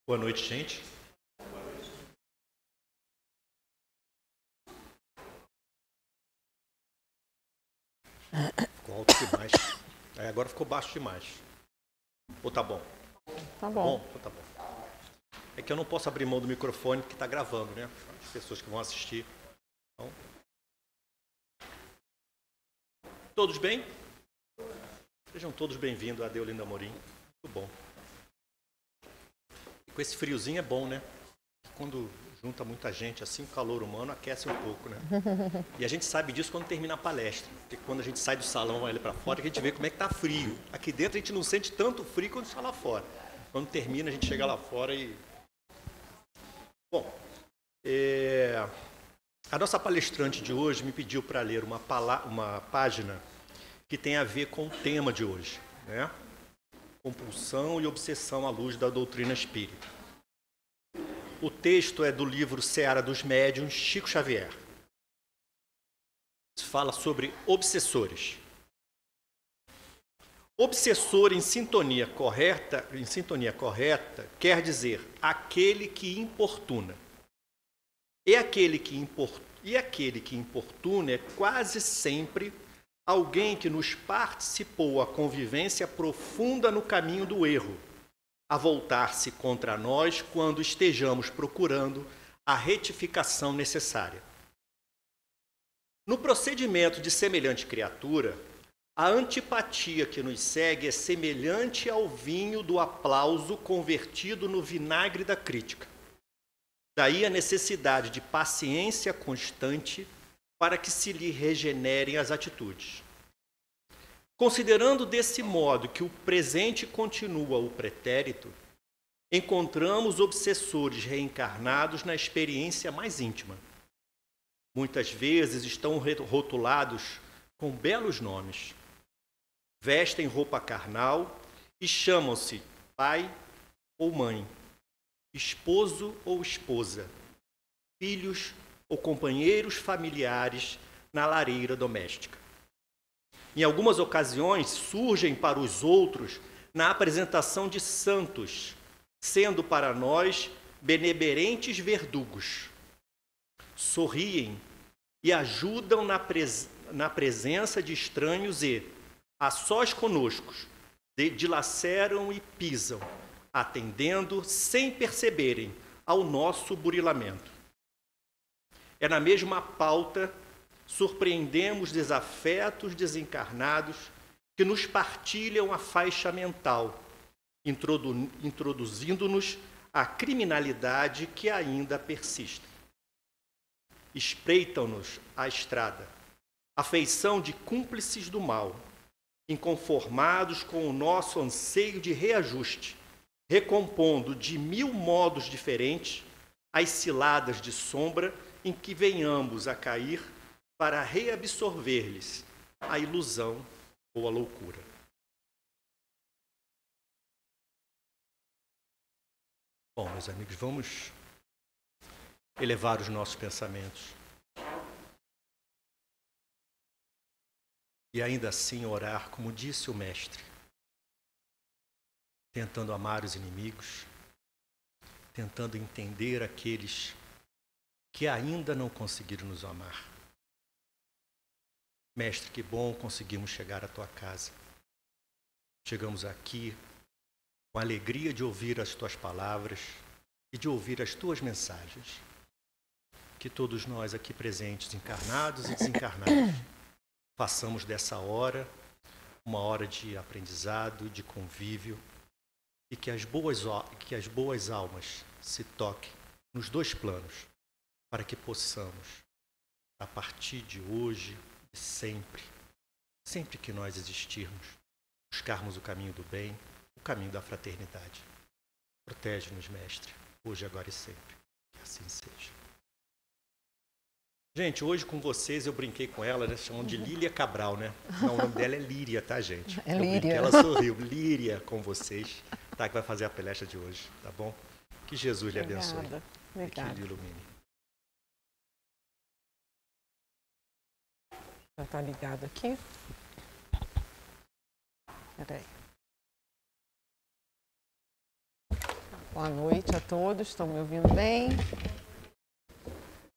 Boa noite, gente. Ficou alto demais. Agora ficou baixo demais. Ou tá bom? Tá bom. Ou tá bom. É que eu não posso abrir mão do microfone porque está gravando, né? As pessoas que vão assistir. Então... Todos bem? Sejam todos bem-vindos a Deolinda Amorim. Muito bom. E com esse friozinho é bom, né? Quando junta muita gente assim, o calor humano aquece um pouco, né? E a gente sabe disso quando termina a palestra. Porque quando a gente sai do salão e vai ali para fora, a gente vê como é que tá frio. Aqui dentro a gente não sente tanto frio quando está lá fora. Quando termina, a gente chega lá fora e... Bom, a nossa palestrante de hoje me pediu para ler uma página que tem a ver com o tema de hoje, né? Compulsão e obsessão à luz da doutrina espírita. O texto é do livro Seara dos Médiuns, Chico Xavier. Fala sobre obsessores. Obsessor em sintonia correta quer dizer aquele que importuna. E aquele que importuna é quase sempre alguém que nos participou a convivência profunda no caminho do erro, a voltar-se contra nós quando estejamos procurando a retificação necessária. No procedimento de semelhante criatura, a antipatia que nos segue é semelhante ao vinho do aplauso convertido no vinagre da crítica. Daí a necessidade de paciência constante para que se lhe regenerem as atitudes. Considerando desse modo que o presente continua o pretérito, encontramos obsessores reencarnados na experiência mais íntima. Muitas vezes estão rotulados com belos nomes. Vestem roupa carnal e chamam-se pai ou mãe, esposo ou esposa, filhos ou companheiros familiares na lareira doméstica. Em algumas ocasiões, surgem para os outros na apresentação de santos, sendo para nós benemerentes verdugos. Sorriem e ajudam na presença de estranhos e, a sós conosco, dilaceram e pisam, atendendo sem perceberem ao nosso burilamento. É na mesma pauta surpreendemos desafetos desencarnados que nos partilham a faixa mental, introduzindo-nos à criminalidade que ainda persiste. Espreitam-nos a estrada, a feição de cúmplices do mal, inconformados com o nosso anseio de reajuste, recompondo de 1000 modos diferentes as ciladas de sombra em que venhamos a cair para reabsorver-lhes a ilusão ou a loucura. Bom, meus amigos, vamos elevar os nossos pensamentos e ainda assim orar, como disse o Mestre, tentando amar os inimigos, tentando entender aqueles que ainda não conseguiram nos amar. Mestre, que bom conseguimos chegar à tua casa. Chegamos aqui com a alegria de ouvir as tuas palavras e de ouvir as tuas mensagens. Que todos nós aqui presentes, encarnados e desencarnados, façamos dessa hora uma hora de aprendizado, de convívio, e que as boas almas se toquem nos dois planos, para que possamos, a partir de hoje e sempre que nós existirmos, buscarmos o caminho do bem, o caminho da fraternidade. Protege-nos, Mestre, hoje, agora e sempre. Que assim seja. Gente, hoje com vocês eu brinquei com ela, né, chamando de Lília Cabral, né? Não, o nome dela é Líria, tá, gente? É Líria. Ela sorriu. Líria com vocês, tá? Que vai fazer a palestra de hoje, tá bom? Que Jesus lhe abençoe. Obrigada. E que lhe ilumine. Já está ligado aqui. Espera aí. Boa noite a todos, estão me ouvindo bem?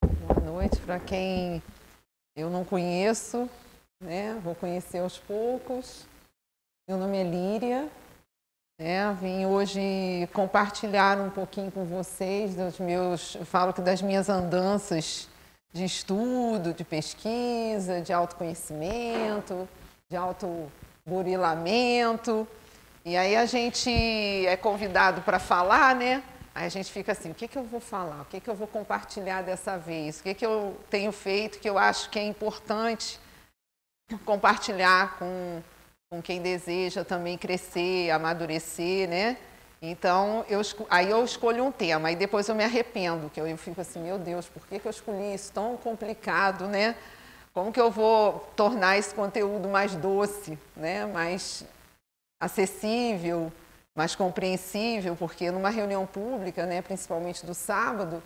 Boa noite para quem eu não conheço, né? Vou conhecer aos poucos. Meu nome é Líria, né? Vim hoje compartilhar um pouquinho com vocês eu falo que das minhas andanças de estudo, de pesquisa, de autoconhecimento, de autoburilamento. E aí a gente é convidado para falar, né? Aí a gente fica assim, o que eu vou falar? O que eu vou compartilhar dessa vez? O que eu tenho feito que eu acho que é importante compartilhar com quem deseja também crescer, amadurecer, né? Então, aí eu escolho um tema, e depois eu me arrependo, que eu fico assim, meu Deus, por que eu escolhi isso tão complicado, né? Como que eu vou tornar esse conteúdo mais doce, né? Mais acessível, mais compreensível, porque numa reunião pública, né, principalmente do sábado,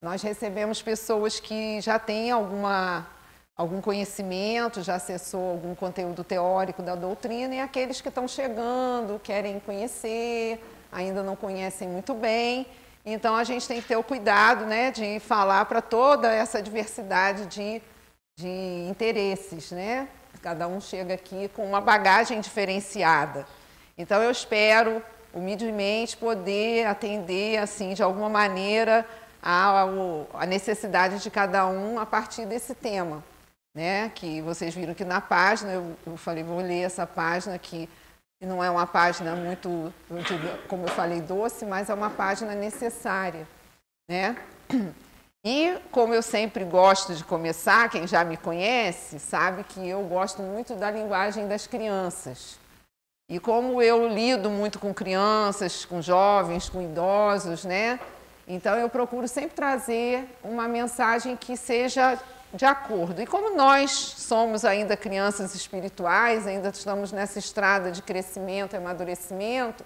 nós recebemos pessoas que já têm algum conhecimento, já acessou algum conteúdo teórico da doutrina, e aqueles que estão chegando, querem conhecer, ainda não conhecem muito bem. Então, a gente tem que ter o cuidado, né, de falar para toda essa diversidade de interesses, né? Cada um chega aqui com uma bagagem diferenciada. Então, eu espero, humildemente, poder atender, assim, de alguma maneira, a necessidade de cada um a partir desse tema, né? Que vocês viram que na página, eu falei, vou ler essa página que não é uma página muito, como eu falei, doce, mas é uma página necessária, né? E, como eu sempre gosto de começar, quem já me conhece sabe que eu gosto muito da linguagem das crianças. E como eu lido muito com crianças, com jovens, com idosos, né? Então, eu procuro sempre trazer uma mensagem que seja de acordo. E como nós somos ainda crianças espirituais, ainda estamos nessa estrada de crescimento e amadurecimento,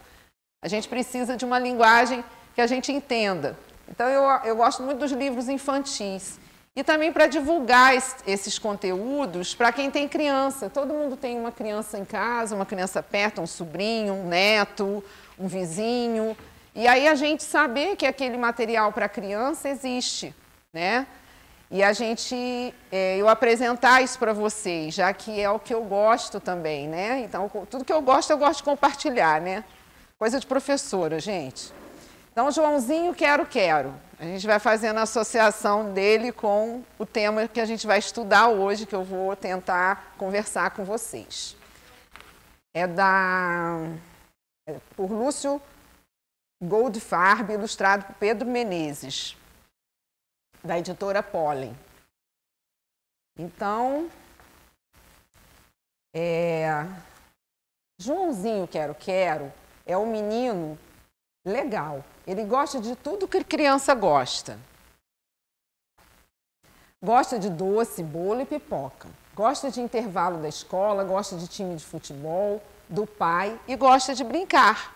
a gente precisa de uma linguagem que a gente entenda. Então, eu gosto muito dos livros infantis. E também para divulgar esses conteúdos para quem tem criança. Todo mundo tem uma criança em casa, uma criança perto, um sobrinho, um neto, um vizinho. E aí a gente saber que aquele material para criança existe, né? E eu apresentar isso para vocês, já que é o que eu gosto também, né? Então, tudo que eu gosto de compartilhar, né? Coisa de professora, gente. Então, Joãozinho, quero. A gente vai fazendo a associação dele com o tema que a gente vai estudar hoje, que eu vou tentar conversar com vocês. Por Lúcio Goldfarb, ilustrado por Pedro Menezes, da editora Pólen. Então, Joãozinho, quero, é um menino legal. Ele gosta de tudo que criança gosta. Gosta de doce, bolo e pipoca. Gosta de intervalo da escola, gosta de time de futebol, do pai e gosta de brincar.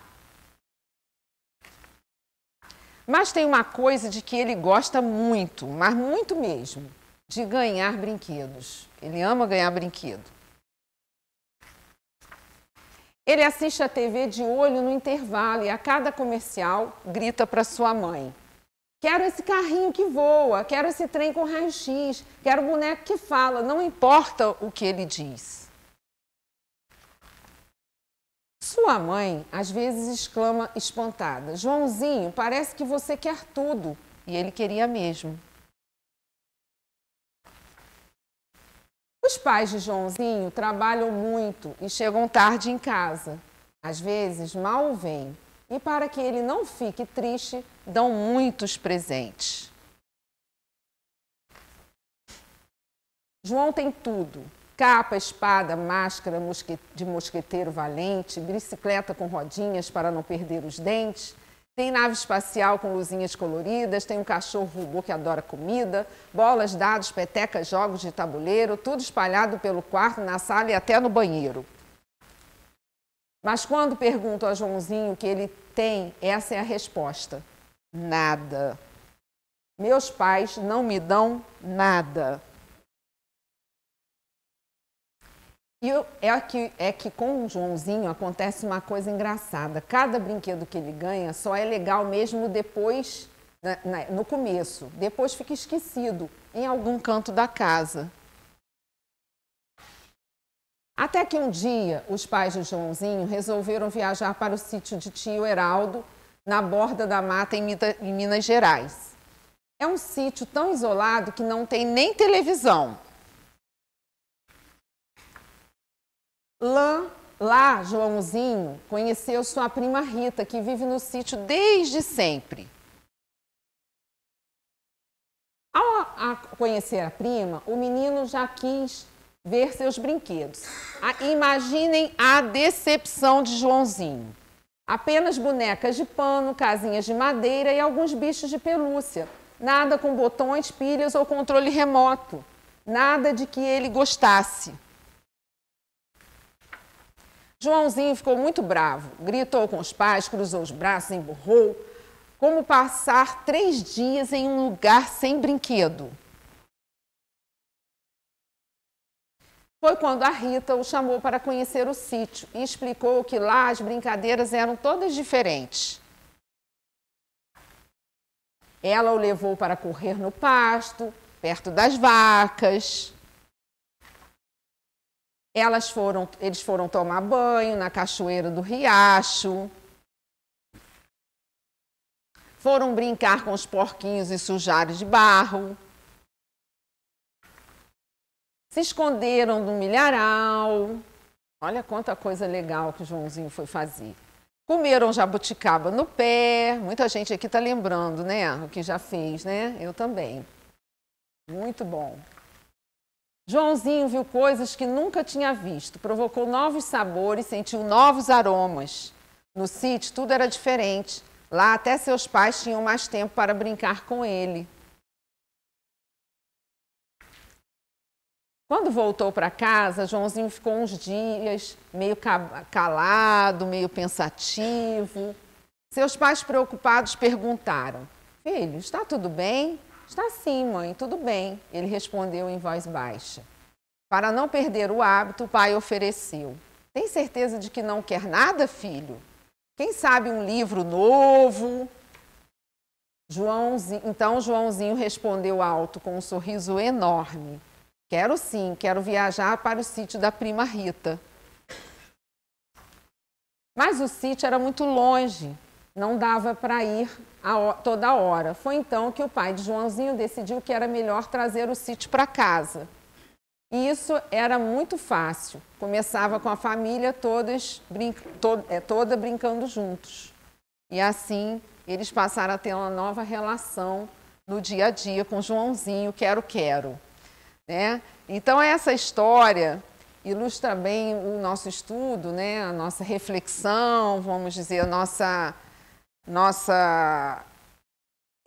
Mas tem uma coisa de que ele gosta muito, mas muito mesmo, de ganhar brinquedos. Ele ama ganhar brinquedo. Ele assiste a TV de olho no intervalo e a cada comercial grita para sua mãe: quero esse carrinho que voa, quero esse trem com raio-x, quero o boneco que fala, não importa o que ele diz. Sua mãe, às vezes, exclama espantada: Joãozinho, parece que você quer tudo. E ele queria mesmo. Os pais de Joãozinho trabalham muito e chegam tarde em casa. Às vezes, mal vêm. E para que ele não fique triste, dão muitos presentes. João tem tudo: capa, espada, máscara de mosqueteiro valente, bicicleta com rodinhas para não perder os dentes, tem nave espacial com luzinhas coloridas, tem um cachorro robô que adora comida, bolas, dados, petecas, jogos de tabuleiro, tudo espalhado pelo quarto, na sala e até no banheiro. Mas quando pergunto a Joãozinho o que ele tem, essa é a resposta: nada. Meus pais não me dão nada. E é que com o Joãozinho acontece uma coisa engraçada. Cada brinquedo que ele ganha só é legal mesmo depois, no começo. Depois fica esquecido em algum canto da casa. Até que um dia, os pais de Joãozinho resolveram viajar para o sítio de tio Heraldo, na borda da mata em Minas Gerais. É um sítio tão isolado que não tem nem televisão. Lá, Joãozinho conheceu sua prima Rita, que vive no sítio desde sempre. Ao conhecer a prima, o menino já quis ver seus brinquedos. Imaginem a decepção de Joãozinho. Apenas bonecas de pano, casinhas de madeira e alguns bichos de pelúcia. Nada com botões, pilhas ou controle remoto. Nada de que ele gostasse. Joãozinho ficou muito bravo. Gritou com os pais, cruzou os braços, emburrou. Como passar 3 dias em um lugar sem brinquedo. Foi quando a Rita o chamou para conhecer o sítio e explicou que lá as brincadeiras eram todas diferentes. Ela o levou para correr no pasto, perto das vacas. Eles foram tomar banho na cachoeira do riacho. Foram brincar com os porquinhos e sujares de barro. Se esconderam no milharal. Olha quanta coisa legal que o Joãozinho foi fazer. Comeram jabuticaba no pé. Muita gente aqui está lembrando, né? O que já fez, né? Eu também. Muito bom. Joãozinho viu coisas que nunca tinha visto. Provocou novos sabores, sentiu novos aromas. No sítio tudo era diferente. Lá até seus pais tinham mais tempo para brincar com ele. Quando voltou para casa, Joãozinho ficou uns dias meio calado, meio pensativo. Seus pais preocupados perguntaram: filho, está tudo bem? Está sim, mãe, tudo bem, ele respondeu em voz baixa. Para não perder o hábito, o pai ofereceu: tem certeza de que não quer nada, filho? Quem sabe um livro novo? Então Joãozinho respondeu alto com um sorriso enorme: quero sim, quero viajar para o sítio da prima Rita. Mas o sítio era muito longe, não dava para ir toda hora. Foi então que o pai de Joãozinho decidiu que era melhor trazer o sítio para casa. E isso era muito fácil. Começava com a família toda brincando juntos. E assim eles passaram a ter uma nova relação no dia a dia com Joãozinho, quero. Né? Então essa história ilustra bem o nosso estudo, né? A nossa reflexão, vamos dizer, a nossa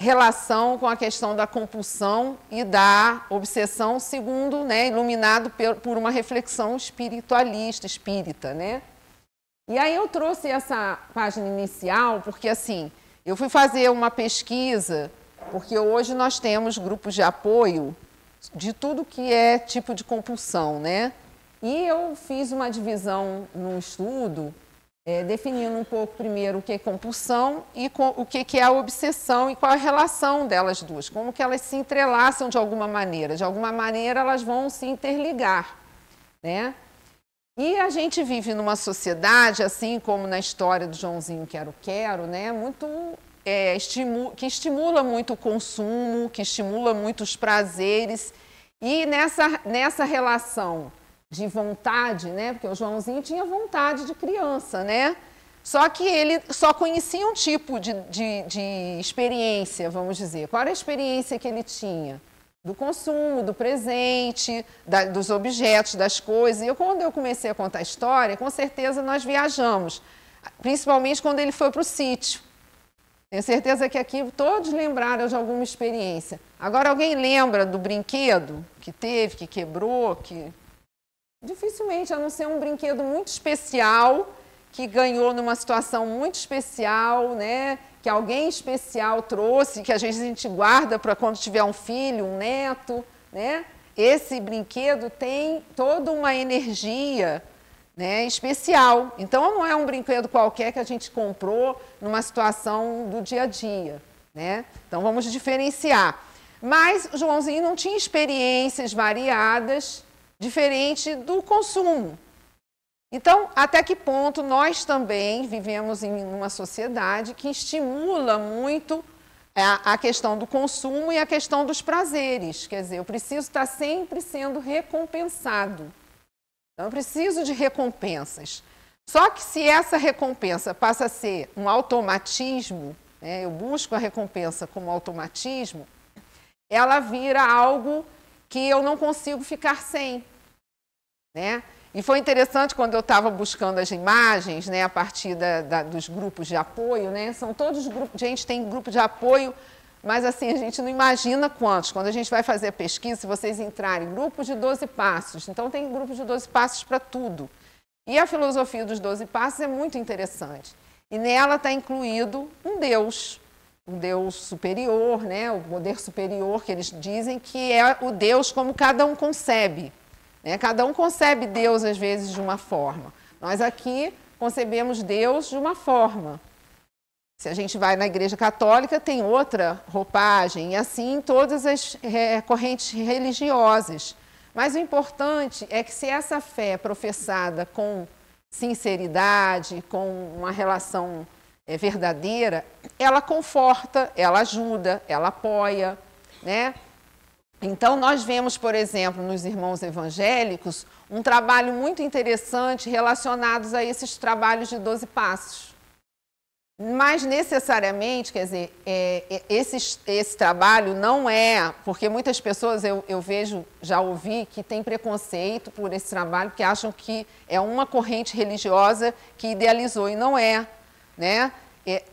relação com a questão da compulsão e da obsessão, segundo, né, iluminado por uma reflexão espírita, né? E aí eu trouxe essa página inicial porque, assim, eu fui fazer uma pesquisa, porque hoje nós temos grupos de apoio de tudo que é tipo de compulsão, né? E eu fiz uma divisão no estudo, definindo um pouco primeiro o que é compulsão e o que é a obsessão e qual a relação delas duas, como que elas se entrelaçam de alguma maneira. De alguma maneira elas vão se interligar, né? E a gente vive numa sociedade, assim como na história do Joãozinho Quero, né? Muito, que estimula muito o consumo, que estimula muito os prazeres. E nessa relação de vontade, né? Porque o Joãozinho tinha vontade de criança, né? Só que ele só conhecia um tipo de experiência, vamos dizer. Qual era a experiência que ele tinha? Do consumo, do presente, dos objetos, das coisas. E quando eu comecei a contar a história, com certeza nós viajamos, principalmente quando ele foi para o sítio. Tenho certeza que aqui todos lembraram de alguma experiência. Agora, alguém lembra do brinquedo que teve, que quebrou, que... Dificilmente, a não ser um brinquedo muito especial, que ganhou numa situação muito especial, né? Que alguém especial trouxe, que às vezes a gente guarda para quando tiver um filho, um neto, né? esse brinquedo tem toda uma energia, né, especial. Então, não é um brinquedo qualquer que a gente comprou numa situação do dia a dia, né? Então, vamos diferenciar. Mas o Joãozinho não tinha experiências variadas, diferente do consumo. Então, até que ponto nós também vivemos em uma sociedade que estimula muito a questão do consumo e a questão dos prazeres. Quer dizer, eu preciso estar sempre sendo recompensado. Então, eu preciso de recompensas. Só que se essa recompensa passa a ser um automatismo, né, eu busco a recompensa como automatismo, ela vira algo que eu não consigo ficar sem, né? E foi interessante quando eu estava buscando as imagens, né, a partir dos grupos de apoio, né? São todos grupos, gente tem grupo de apoio, mas assim, a gente não imagina quantos. Quando a gente vai fazer a pesquisa, se vocês entrarem, grupos de 12 passos, então tem grupos de 12 passos para tudo. E a filosofia dos 12 passos é muito interessante. E nela está incluído um Deus superior, né? O poder superior, que eles dizem que é o Deus como cada um concebe. Né? Cada um concebe Deus, às vezes, de uma forma. Nós aqui concebemos Deus de uma forma. Se a gente vai na Igreja Católica, tem outra roupagem, e assim todas as correntes religiosas. Mas o importante é que se essa fé é professada com sinceridade, com uma relação verdadeira, ela conforta, ela ajuda, ela apoia, né? Então, nós vemos, por exemplo, nos irmãos evangélicos, um trabalho muito interessante relacionado a esses trabalhos de 12 passos. Mas, necessariamente, quer dizer, esse trabalho não é... Porque muitas pessoas, eu vejo, já ouvi, que tem preconceito por esse trabalho, que acham que é uma corrente religiosa que idealizou, e não é, né?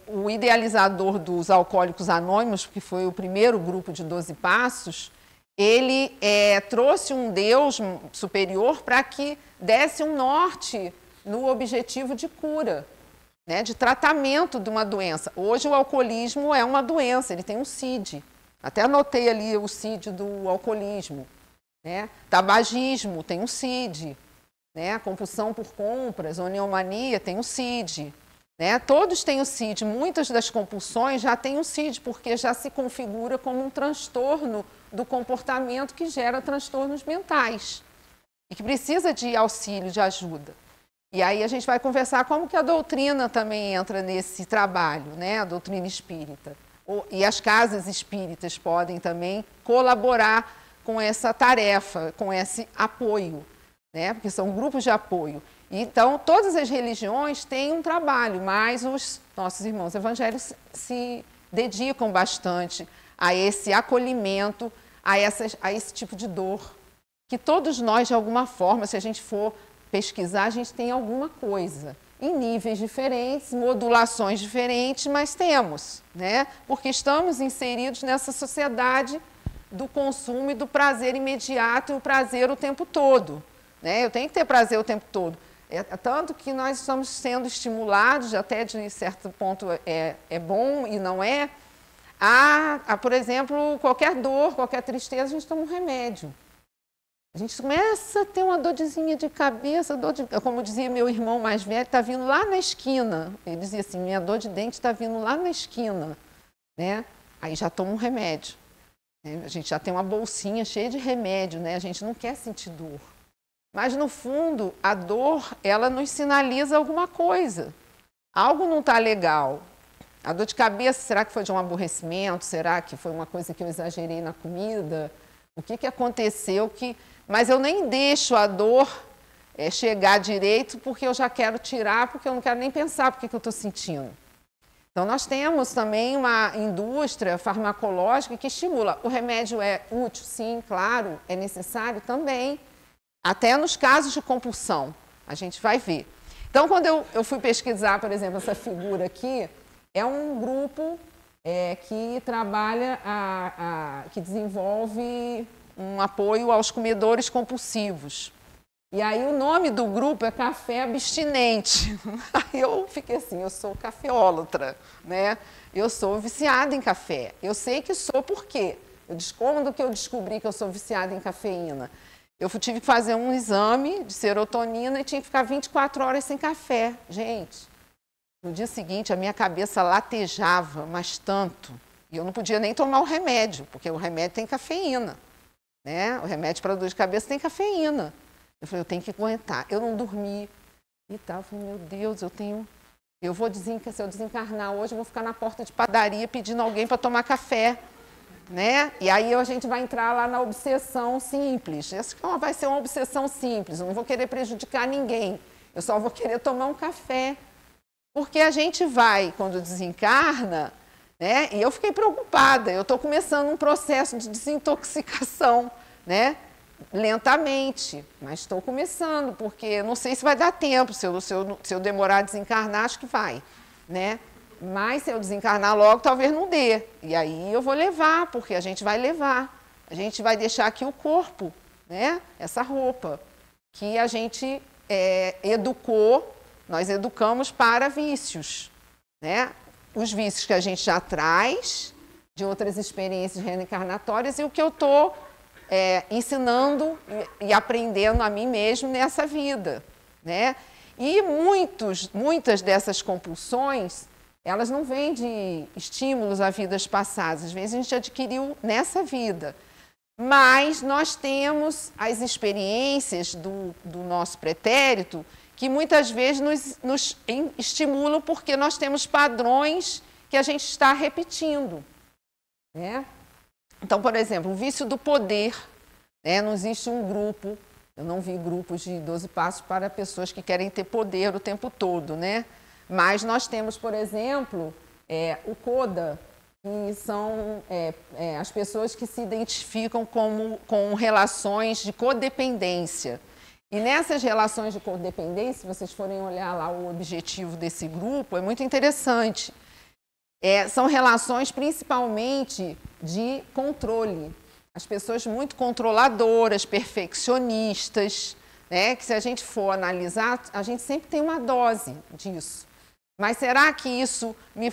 O idealizador dos Alcoólicos Anônimos, que foi o primeiro grupo de 12 passos, ele trouxe um Deus superior para que desse um norte no objetivo de cura, né, de tratamento de uma doença. Hoje o alcoolismo é uma doença, ele tem um CID. Até anotei ali o CID do alcoolismo. Né? Tabagismo tem um CID. Né? Compulsão por compras, oniomania tem um CID. Né? Todos têm o CID. Muitas das compulsões já têm um CID, porque já se configura como um transtorno do comportamento que gera transtornos mentais e que precisa de auxílio, de ajuda. E aí a gente vai conversar como que a doutrina também entra nesse trabalho, né? A doutrina espírita. E as casas espíritas podem também colaborar com essa tarefa, com esse apoio, né? Porque são grupos de apoio. Então, todas as religiões têm um trabalho, mas os nossos irmãos evangélicos se dedicam bastante a esse acolhimento, a esse tipo de dor, que todos nós, de alguma forma, se a gente for pesquisar, a gente tem alguma coisa, em níveis diferentes, modulações diferentes, mas temos, né? Porque estamos inseridos nessa sociedade do consumo e do prazer imediato e o prazer o tempo todo, né? Eu tenho que ter prazer o tempo todo. Tanto que nós estamos sendo estimulados, até de certo ponto é bom e não é, por exemplo, qualquer dor, qualquer tristeza, a gente toma um remédio. A gente começa a ter uma dorzinha de cabeça, como dizia meu irmão mais velho, está vindo lá na esquina. Ele dizia assim, minha dor de dente está vindo lá na esquina. Né? Aí já toma um remédio. Né? A gente já tem uma bolsinha cheia de remédio, né? A gente não quer sentir dor. Mas, no fundo, a dor, ela nos sinaliza alguma coisa. Algo não está legal. A dor de cabeça, será que foi de um aborrecimento? Será que foi uma coisa que eu exagerei na comida? O que aconteceu que... Mas eu nem deixo a dor chegar direito porque eu já quero tirar, porque eu não quero nem pensar porque que eu estou sentindo. Então, nós temos também uma indústria farmacológica que estimula. O remédio é útil? Sim, claro. É necessário? Também. Até nos casos de compulsão, a gente vai ver. Então, quando eu fui pesquisar, por exemplo, essa figura aqui, é um grupo que trabalha, que desenvolve um apoio aos comedores compulsivos. E aí o nome do grupo é Café Abstinente. Aí eu fiquei assim, eu sou cafeólatra, né? Eu sou viciada em café. Eu sei que sou por quê? Quando que eu descobri que eu sou viciada em cafeína? Eu tive que fazer um exame de serotonina e tinha que ficar 24 horas sem café. Gente, no dia seguinte a minha cabeça latejava, mas tanto. E eu não podia nem tomar o remédio, porque o remédio tem cafeína. Né? O remédio para dor de cabeça tem cafeína. Eu falei, eu tenho que aguentar. Eu não dormi e tal. Eu falei, meu Deus, se eu desencarnar hoje, eu vou ficar na porta de padaria pedindo alguém para tomar café. Né? E aí a gente vai entrar lá na obsessão simples. Essa vai ser uma obsessão simples, eu não vou querer prejudicar ninguém, eu só vou querer tomar um café. Porque a gente vai, quando desencarna, né? E eu fiquei preocupada, eu estou começando um processo de desintoxicação, né? Lentamente, mas estou começando, porque não sei se vai dar tempo, se eu demorar a desencarnar, acho que vai, né? Mas se eu desencarnar logo, talvez não dê. E aí eu vou levar, porque a gente vai levar. A gente vai deixar aqui o corpo, né? Essa roupa, que a gente educou, nós educamos para vícios, né? Os vícios que a gente já traz de outras experiências reencarnatórias e o que eu estou ensinando e aprendendo a mim mesmo nessa vida, né? E muitas dessas compulsões, elas não vêm de estímulos a vidas passadas, às vezes a gente adquiriu nessa vida. Mas nós temos as experiências do nosso pretérito que muitas vezes nos estimulam porque nós temos padrões que a gente está repetindo. Né? Então, por exemplo, o vício do poder. Né? Não existe um grupo, eu não vi grupos de 12 passos para pessoas que querem ter poder o tempo todo, né? Mas nós temos, por exemplo, o CODA, que são as pessoas que se identificam com relações de codependência. E nessas relações de codependência, se vocês forem olhar lá o objetivo desse grupo, é muito interessante. São relações principalmente de controle. As pessoas muito controladoras, perfeccionistas, né? Que se a gente for analisar, a gente sempre tem uma dose disso. Mas será que isso me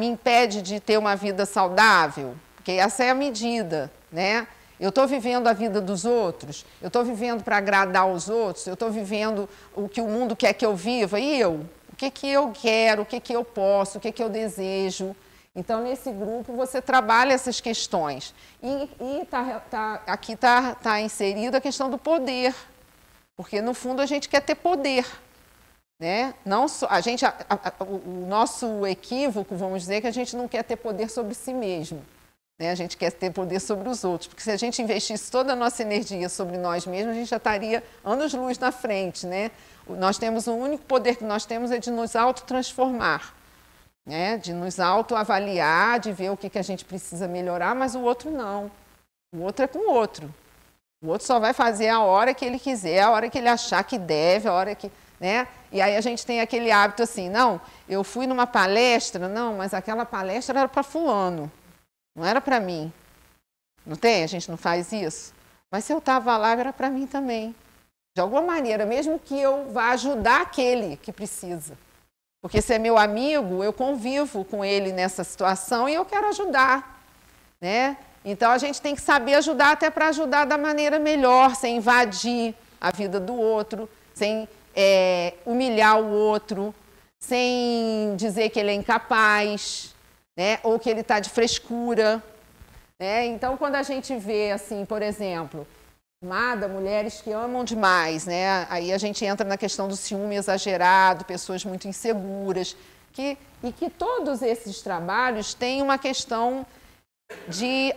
impede de ter uma vida saudável? Porque essa é a medida, né? Eu estou vivendo a vida dos outros, eu estou vivendo para agradar os outros, eu estou vivendo o que o mundo quer que eu viva, e eu? O que eu quero, o que eu posso, o que eu desejo? Então, nesse grupo, você trabalha essas questões. E aqui está inserida a questão do poder, porque, no fundo, a gente quer ter poder. Né? Não só, o nosso equívoco, vamos dizer, é que a gente não quer ter poder sobre si mesmo. Né? A gente quer ter poder sobre os outros, porque se a gente investisse toda a nossa energia sobre nós mesmos, a gente já estaria anos-luz na frente. Né? Nós temos o único poder que nós temos é de nos autotransformar, né? De nos autoavaliar, de ver o que a gente precisa melhorar, mas o outro não. O outro é com o outro. O outro só vai fazer a hora que ele quiser, a hora que ele achar que deve, a hora que... Né? E aí a gente tem aquele hábito assim, não, eu fui numa palestra, não, mas aquela palestra era para fulano, não era para mim. Não tem? A gente não faz isso? Mas se eu estava lá, era para mim também. De alguma maneira, mesmo que eu vá ajudar aquele que precisa. Porque se é meu amigo, eu convivo com ele nessa situação e eu quero ajudar. Né? Então a gente tem que saber ajudar até para ajudar da maneira melhor, sem invadir a vida do outro, sem... humilhar o outro, sem dizer que ele é incapaz, né? Ou que ele está de frescura. Né? Então, quando a gente vê, assim, por exemplo, mulheres que amam demais, né? Aí a gente entra na questão do ciúme exagerado, pessoas muito inseguras, e que todos esses trabalhos têm uma questão de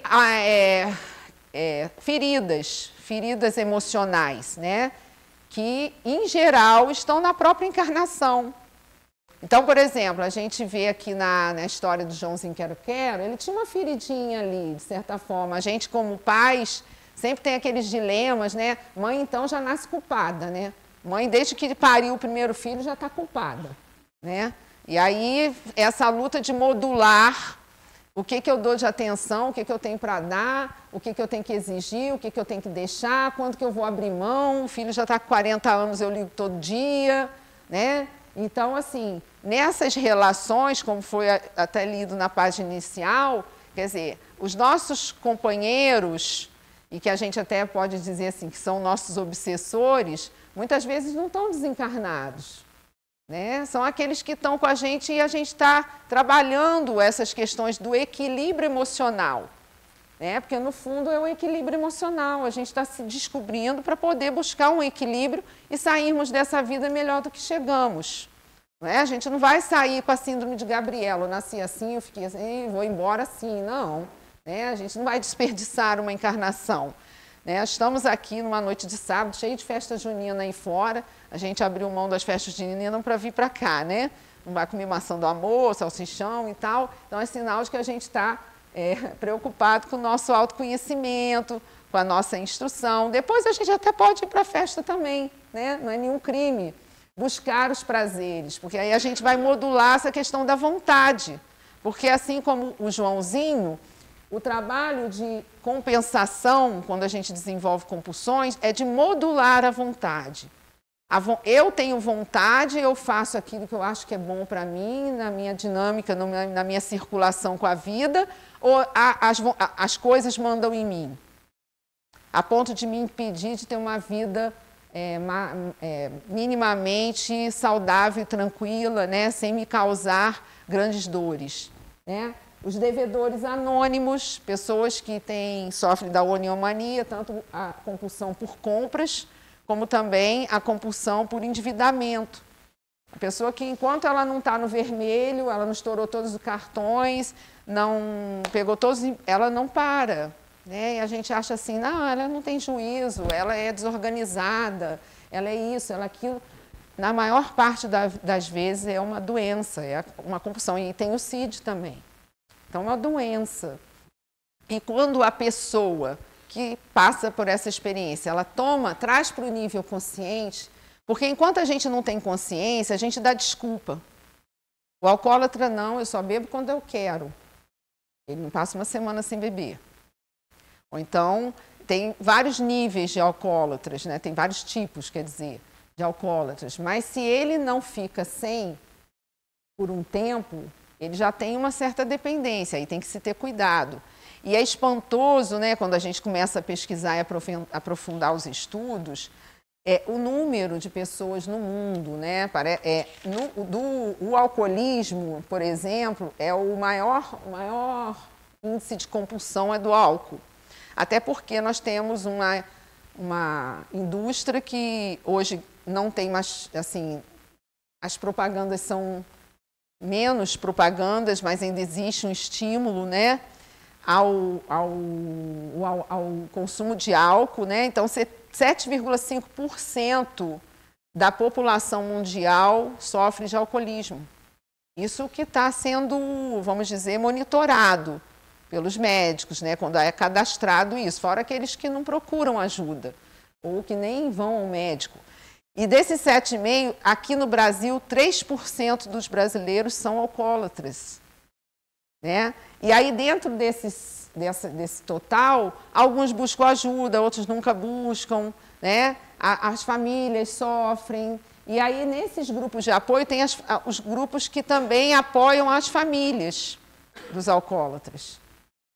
feridas emocionais, né? Que, em geral, estão na própria encarnação. Então, por exemplo, a gente vê aqui na história do Joãozinho Quero-Quero, ele tinha uma feridinha ali, de certa forma. A gente, como pais, sempre tem aqueles dilemas, né? Mãe, então, já nasce culpada, né? Mãe, desde que pariu o primeiro filho, já está culpada, né? E aí, essa luta de modular o que eu dou de atenção, o que eu tenho para dar, o que eu tenho que exigir, o que eu tenho que deixar, quando que eu vou abrir mão, o filho já está com 40 anos, eu ligo todo dia, né? Então, assim, nessas relações, como foi até lido na página inicial, quer dizer, os nossos companheiros, e que a gente até pode dizer assim, que são nossos obsessores, muitas vezes não estão desencarnados, né? São aqueles que estão com a gente e a gente está trabalhando essas questões do equilíbrio emocional, né? Porque no fundo é o equilíbrio emocional, a gente está se descobrindo para poder buscar um equilíbrio e sairmos dessa vida melhor do que chegamos. Né? A gente não vai sair com a síndrome de Gabriela, eu nasci assim, eu fiquei assim, vou embora assim, não. Né? A gente não vai desperdiçar uma encarnação. Né? Estamos aqui numa noite de sábado, cheio de festa junina aí fora, a gente abriu mão das festas juninas para vir para cá, né? Não vai comer maçã do amor, salsichão e tal, então é sinal de que a gente está preocupado com o nosso autoconhecimento, com a nossa instrução. Depois a gente até pode ir para a festa também, né? Não é nenhum crime buscar os prazeres, porque aí a gente vai modular essa questão da vontade, porque assim como o Joãozinho, o trabalho de compensação, quando a gente desenvolve compulsões, é de modular a vontade. Eu tenho vontade, eu faço aquilo que eu acho que é bom para mim, na minha dinâmica, na minha circulação com a vida, ou as coisas mandam em mim, a ponto de me impedir de ter uma vida minimamente saudável e tranquila, né, sem me causar grandes dores. Né? Os devedores anônimos, pessoas que sofrem da oniomania, tanto a compulsão por compras, como também a compulsão por endividamento. A pessoa que, enquanto ela não está no vermelho, ela não estourou todos os cartões, não pegou todos, ela não para. Né? E a gente acha assim, não, ela não tem juízo, ela é desorganizada, ela é isso, ela é aquilo. Na maior parte das vezes é uma doença, é uma compulsão. E tem o CID também. Então, é uma doença. E quando a pessoa que passa por essa experiência, ela traz para o nível consciente, porque enquanto a gente não tem consciência, a gente dá desculpa. O alcoólatra, não, eu só bebo quando eu quero. Ele não passa uma semana sem beber. Ou então, tem vários níveis de alcoólatras, né? Tem vários tipos, quer dizer, de alcoólatras. Mas se ele não fica sem por um tempo, ele já tem uma certa dependência, aí tem que se ter cuidado. E é espantoso, né, quando a gente começa a pesquisar e aprofundar os estudos, o número de pessoas no mundo. Né, o alcoolismo, por exemplo, é o maior índice de compulsão é do álcool. Até porque nós temos uma indústria que hoje não tem mais, assim, as propagandas são menos propagandas, mas ainda existe um estímulo, né, ao consumo de álcool. Né? Então, 7,5% da população mundial sofre de alcoolismo. Isso que está sendo, vamos dizer, monitorado pelos médicos, né, quando é cadastrado isso, fora aqueles que não procuram ajuda ou que nem vão ao médico. E desses 7,5%, aqui no Brasil, 3% dos brasileiros são alcoólatras. Né? E aí, dentro desse total, alguns buscam ajuda, outros nunca buscam. Né? As famílias sofrem. E aí, nesses grupos de apoio, tem os grupos que também apoiam as famílias dos alcoólatras.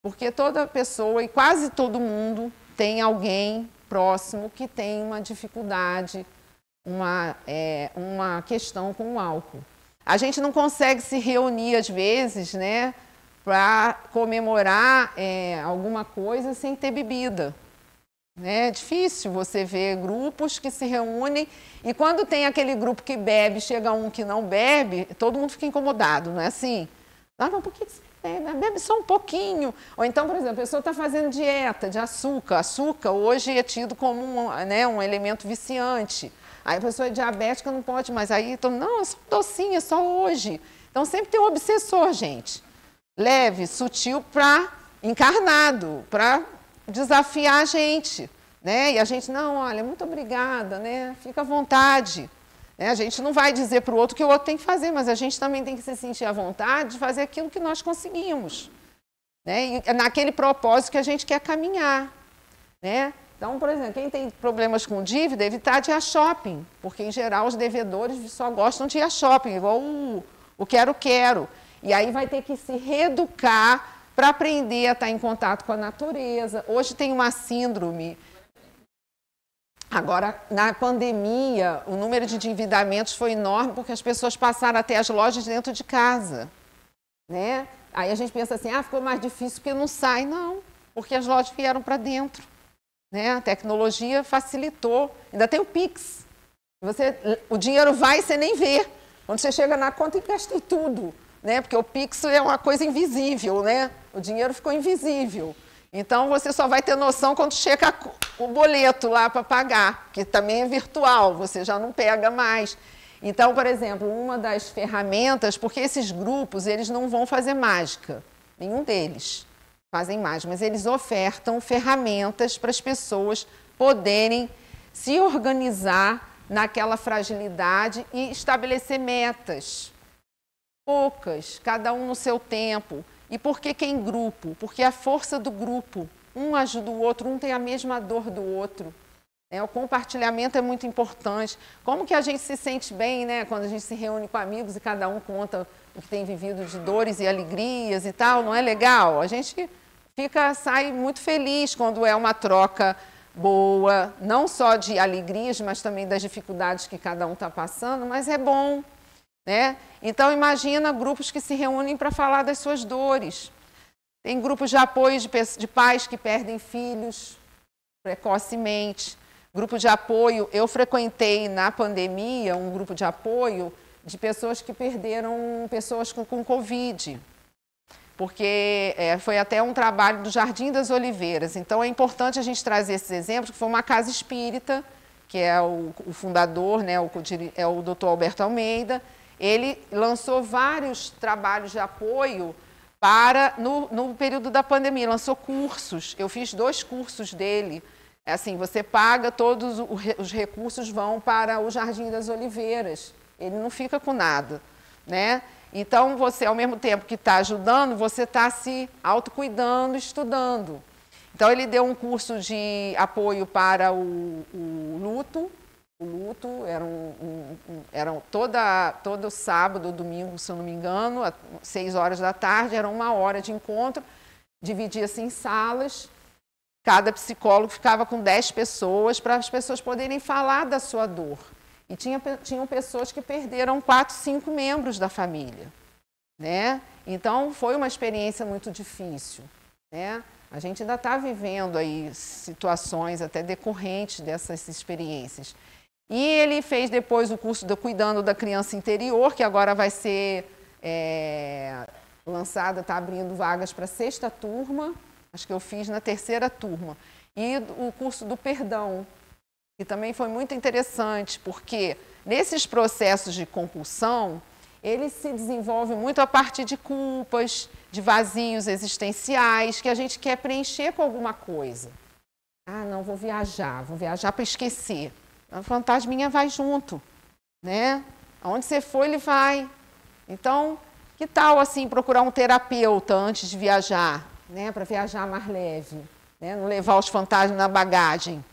Porque toda pessoa e quase todo mundo tem alguém próximo que tem uma dificuldade, uma questão com o álcool. A gente não consegue se reunir, às vezes, né, para comemorar alguma coisa sem ter bebida. É difícil você ver grupos que se reúnem e quando tem aquele grupo que bebe, chega um que não bebe, todo mundo fica incomodado, não é assim? Ah, mas por que você bebe só um pouquinho? Ou então, por exemplo, a pessoa está fazendo dieta de açúcar. Açúcar hoje é tido como um elemento viciante. Aí a pessoa é diabética, não pode mais. Aí, então, não, é só docinho, é só hoje. Então, sempre tem um obsessor, gente. Leve, sutil, encarnado, para desafiar a gente. Né? E a gente, não, olha, muito obrigada, né? Fica à vontade. Né? A gente não vai dizer para o outro que o outro tem que fazer, mas a gente também tem que se sentir à vontade de fazer aquilo que nós conseguimos. Né? E é naquele propósito que a gente quer caminhar. Né? Então, por exemplo, quem tem problemas com dívida, evitar de ir a shopping, porque, em geral, os devedores só gostam de ir a shopping, igual o quero-quero. E aí vai ter que se reeducar para aprender a estar em contato com a natureza. Hoje tem uma síndrome. Agora, na pandemia, o número de endividamentos foi enorme porque as pessoas passaram até as lojas dentro de casa, né? Aí a gente pensa assim, ficou mais difícil porque não sai. Não, porque as lojas vieram para dentro, né? A tecnologia facilitou. Ainda tem o Pix. O dinheiro vai e você nem vê. Quando você chega na conta, gastei tudo, né? Porque o Pix é uma coisa invisível, né? O dinheiro ficou invisível. Então, você só vai ter noção quando chega o boleto lá para pagar, que também é virtual, você já não pega mais. Então, por exemplo, uma das ferramentas, porque esses grupos, eles não vão fazer mágica, nenhum deles fazem mágica, mas eles ofertam ferramentas para as pessoas poderem se organizar naquela fragilidade e estabelecer metas, poucas, cada um no seu tempo. E por que em grupo? Porque a força do grupo, um ajuda o outro, um tem a mesma dor do outro. O compartilhamento é muito importante. Como que a gente se sente bem, né, quando a gente se reúne com amigos e cada um conta o que tem vivido de dores e alegrias e tal, não é legal? A gente sai muito feliz quando é uma troca boa, não só de alegrias, mas também das dificuldades que cada um está passando, mas é bom, né? Então, imagina grupos que se reúnem para falar das suas dores. Tem grupos de apoio de pais que perdem filhos precocemente. Grupo de apoio, eu frequentei na pandemia um grupo de apoio de pessoas que perderam pessoas com Covid. Porque foi até um trabalho do Jardim das Oliveiras. Então, é importante a gente trazer esses exemplos, que foi uma casa espírita, que é o fundador, né, é o Dr. Alberto Almeida. Ele lançou vários trabalhos de apoio no período da pandemia, lançou cursos. Eu fiz 2 cursos dele. Assim, você paga, todos os recursos vão para o Jardim das Oliveiras. Ele não fica com nada, né? Então, você, ao mesmo tempo que está ajudando, você está se autocuidando, estudando. Então, ele deu um curso de apoio para o luto. O luto era todo sábado, domingo, se eu não me engano, às 6 horas da tarde, era 1 hora de encontro, dividia-se em salas. Cada psicólogo ficava com 10 pessoas para as pessoas poderem falar da sua dor. E tinham pessoas que perderam 4, 5 membros da família, né? Então, foi uma experiência muito difícil, né? A gente ainda está vivendo aí situações até decorrentes dessas experiências. E ele fez depois o curso do Cuidando da Criança Interior, que agora vai ser lançada, está abrindo vagas para a 6ª turma, acho que eu fiz na 3ª turma. E o curso do Perdão, que também foi muito interessante, porque nesses processos de compulsão, ele se desenvolve muito a partir de culpas, de vazios existenciais, que a gente quer preencher com alguma coisa. Não, vou viajar para esquecer. A fantasminha vai junto, né? Aonde você for, ele vai. Então, que tal assim procurar um terapeuta antes de viajar, né? Para viajar mais leve, né? Não levar os fantasmas na bagagem,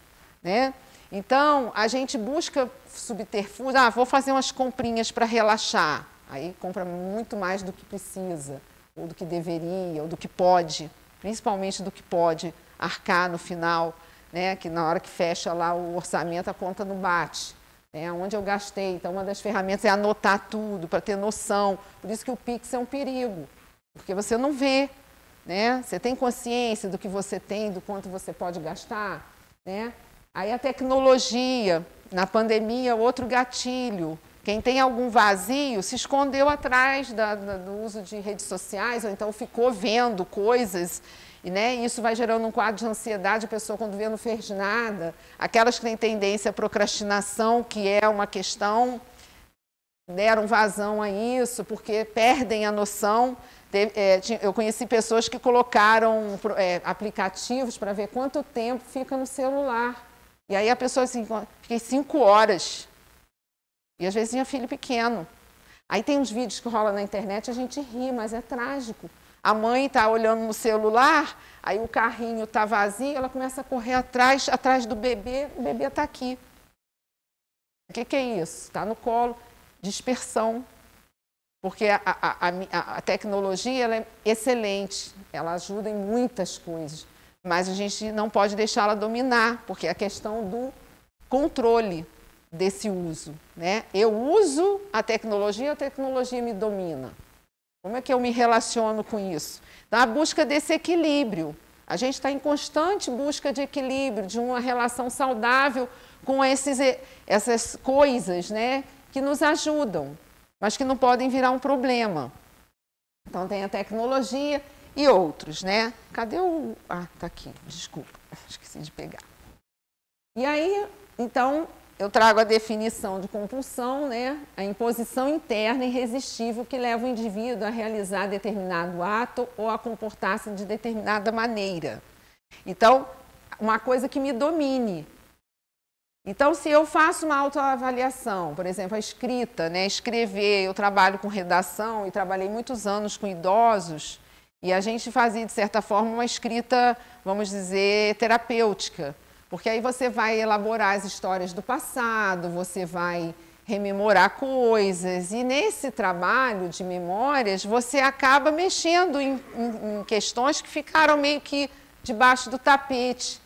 né? Então, a gente busca subterfúgio, vou fazer umas comprinhas para relaxar. Aí compra muito mais do que precisa, ou do que deveria, ou do que pode, principalmente do que pode arcar no final, né? Que na hora que fecha lá o orçamento, a conta não bate. Onde eu gastei. Então, uma das ferramentas é anotar tudo, para ter noção. Por isso que o Pix é um perigo, porque você não vê, né? Você tem consciência do que você tem, do quanto você pode gastar, né? Aí a tecnologia, na pandemia, outro gatilho. Quem tem algum vazio se escondeu atrás do uso de redes sociais, ou então ficou vendo coisas, e né, isso vai gerando um quadro de ansiedade, a pessoa quando vê não fez nada. Aquelas que têm tendência à procrastinação, que é uma questão, deram vazão a isso, porque perdem a noção. Eu conheci pessoas que colocaram aplicativos para ver quanto tempo fica no celular. E aí a pessoa assim, fiquei 5 horas. E às vezes tinha filho pequeno. Aí tem uns vídeos que rolam na internet, a gente ri, mas é trágico. A mãe está olhando no celular, aí o carrinho está vazio, ela começa a correr atrás do bebê, o bebê está aqui. O que é isso? Está no colo. Dispersão. porque a tecnologia ela é excelente, ela ajuda em muitas coisas, mas a gente não pode deixá-la dominar, porque é a questão do controle desse uso, né? Eu uso a tecnologia me domina. Como é que eu me relaciono com isso? Então, a busca desse equilíbrio. A gente está em constante busca de equilíbrio, de uma relação saudável com essas coisas, né, que nos ajudam, mas que não podem virar um problema. Então, tem a tecnologia e outros, né? Cadê o... Ah, tá aqui, desculpa, esqueci de pegar. E aí, então, eu trago a definição de compulsão, né? A imposição interna irresistível que leva o indivíduo a realizar determinado ato ou a comportar-se de determinada maneira. Então, uma coisa que me domine. Então, se eu faço uma autoavaliação, por exemplo, a escrita, né? Escrever, eu trabalho com redação e trabalhei muitos anos com idosos e a gente fazia, de certa forma, uma escrita, vamos dizer, terapêutica. Porque aí você vai elaborar as histórias do passado, você vai rememorar coisas. E nesse trabalho de memórias, você acaba mexendo em questões que ficaram meio que debaixo do tapete,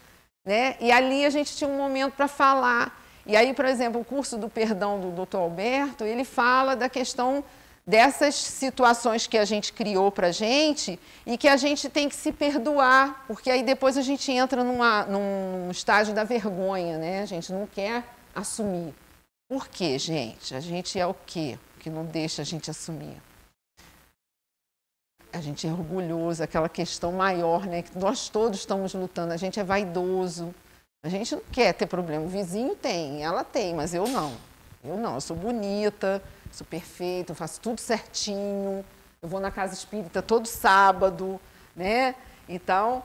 né? E ali a gente tinha um momento para falar. E aí, por exemplo, o curso do perdão do Dr. Alberto, ele fala da questão dessas situações que a gente criou para a gente e que a gente tem que se perdoar, porque aí depois a gente entra num estágio da vergonha, né? A gente não quer assumir. Por quê, gente? A gente é o quê que não deixa a gente assumir? A gente é orgulhoso, aquela questão maior, né? Que nós todos estamos lutando. A gente é vaidoso, a gente não quer ter problema. O vizinho tem, ela tem, mas eu não. Eu sou bonita, sou perfeita, eu faço tudo certinho, eu vou na casa espírita todo sábado, né? Então,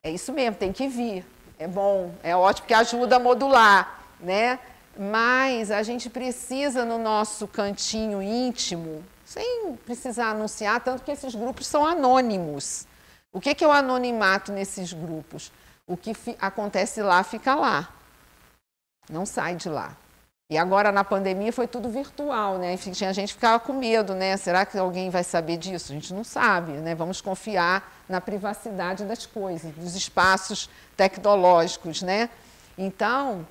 é isso mesmo, tem que vir. É bom, é ótimo, porque ajuda a modular, né? Mas a gente precisa, no nosso cantinho íntimo, sem precisar anunciar, tanto que esses grupos são anônimos. O que é o anonimato nesses grupos? O que acontece lá, fica lá. Não sai de lá. E agora, na pandemia, foi tudo virtual, né? Enfim, a gente ficava com medo, né? Será que alguém vai saber disso? A gente não sabe, né? Vamos confiar na privacidade das coisas, dos espaços tecnológicos, né? Então,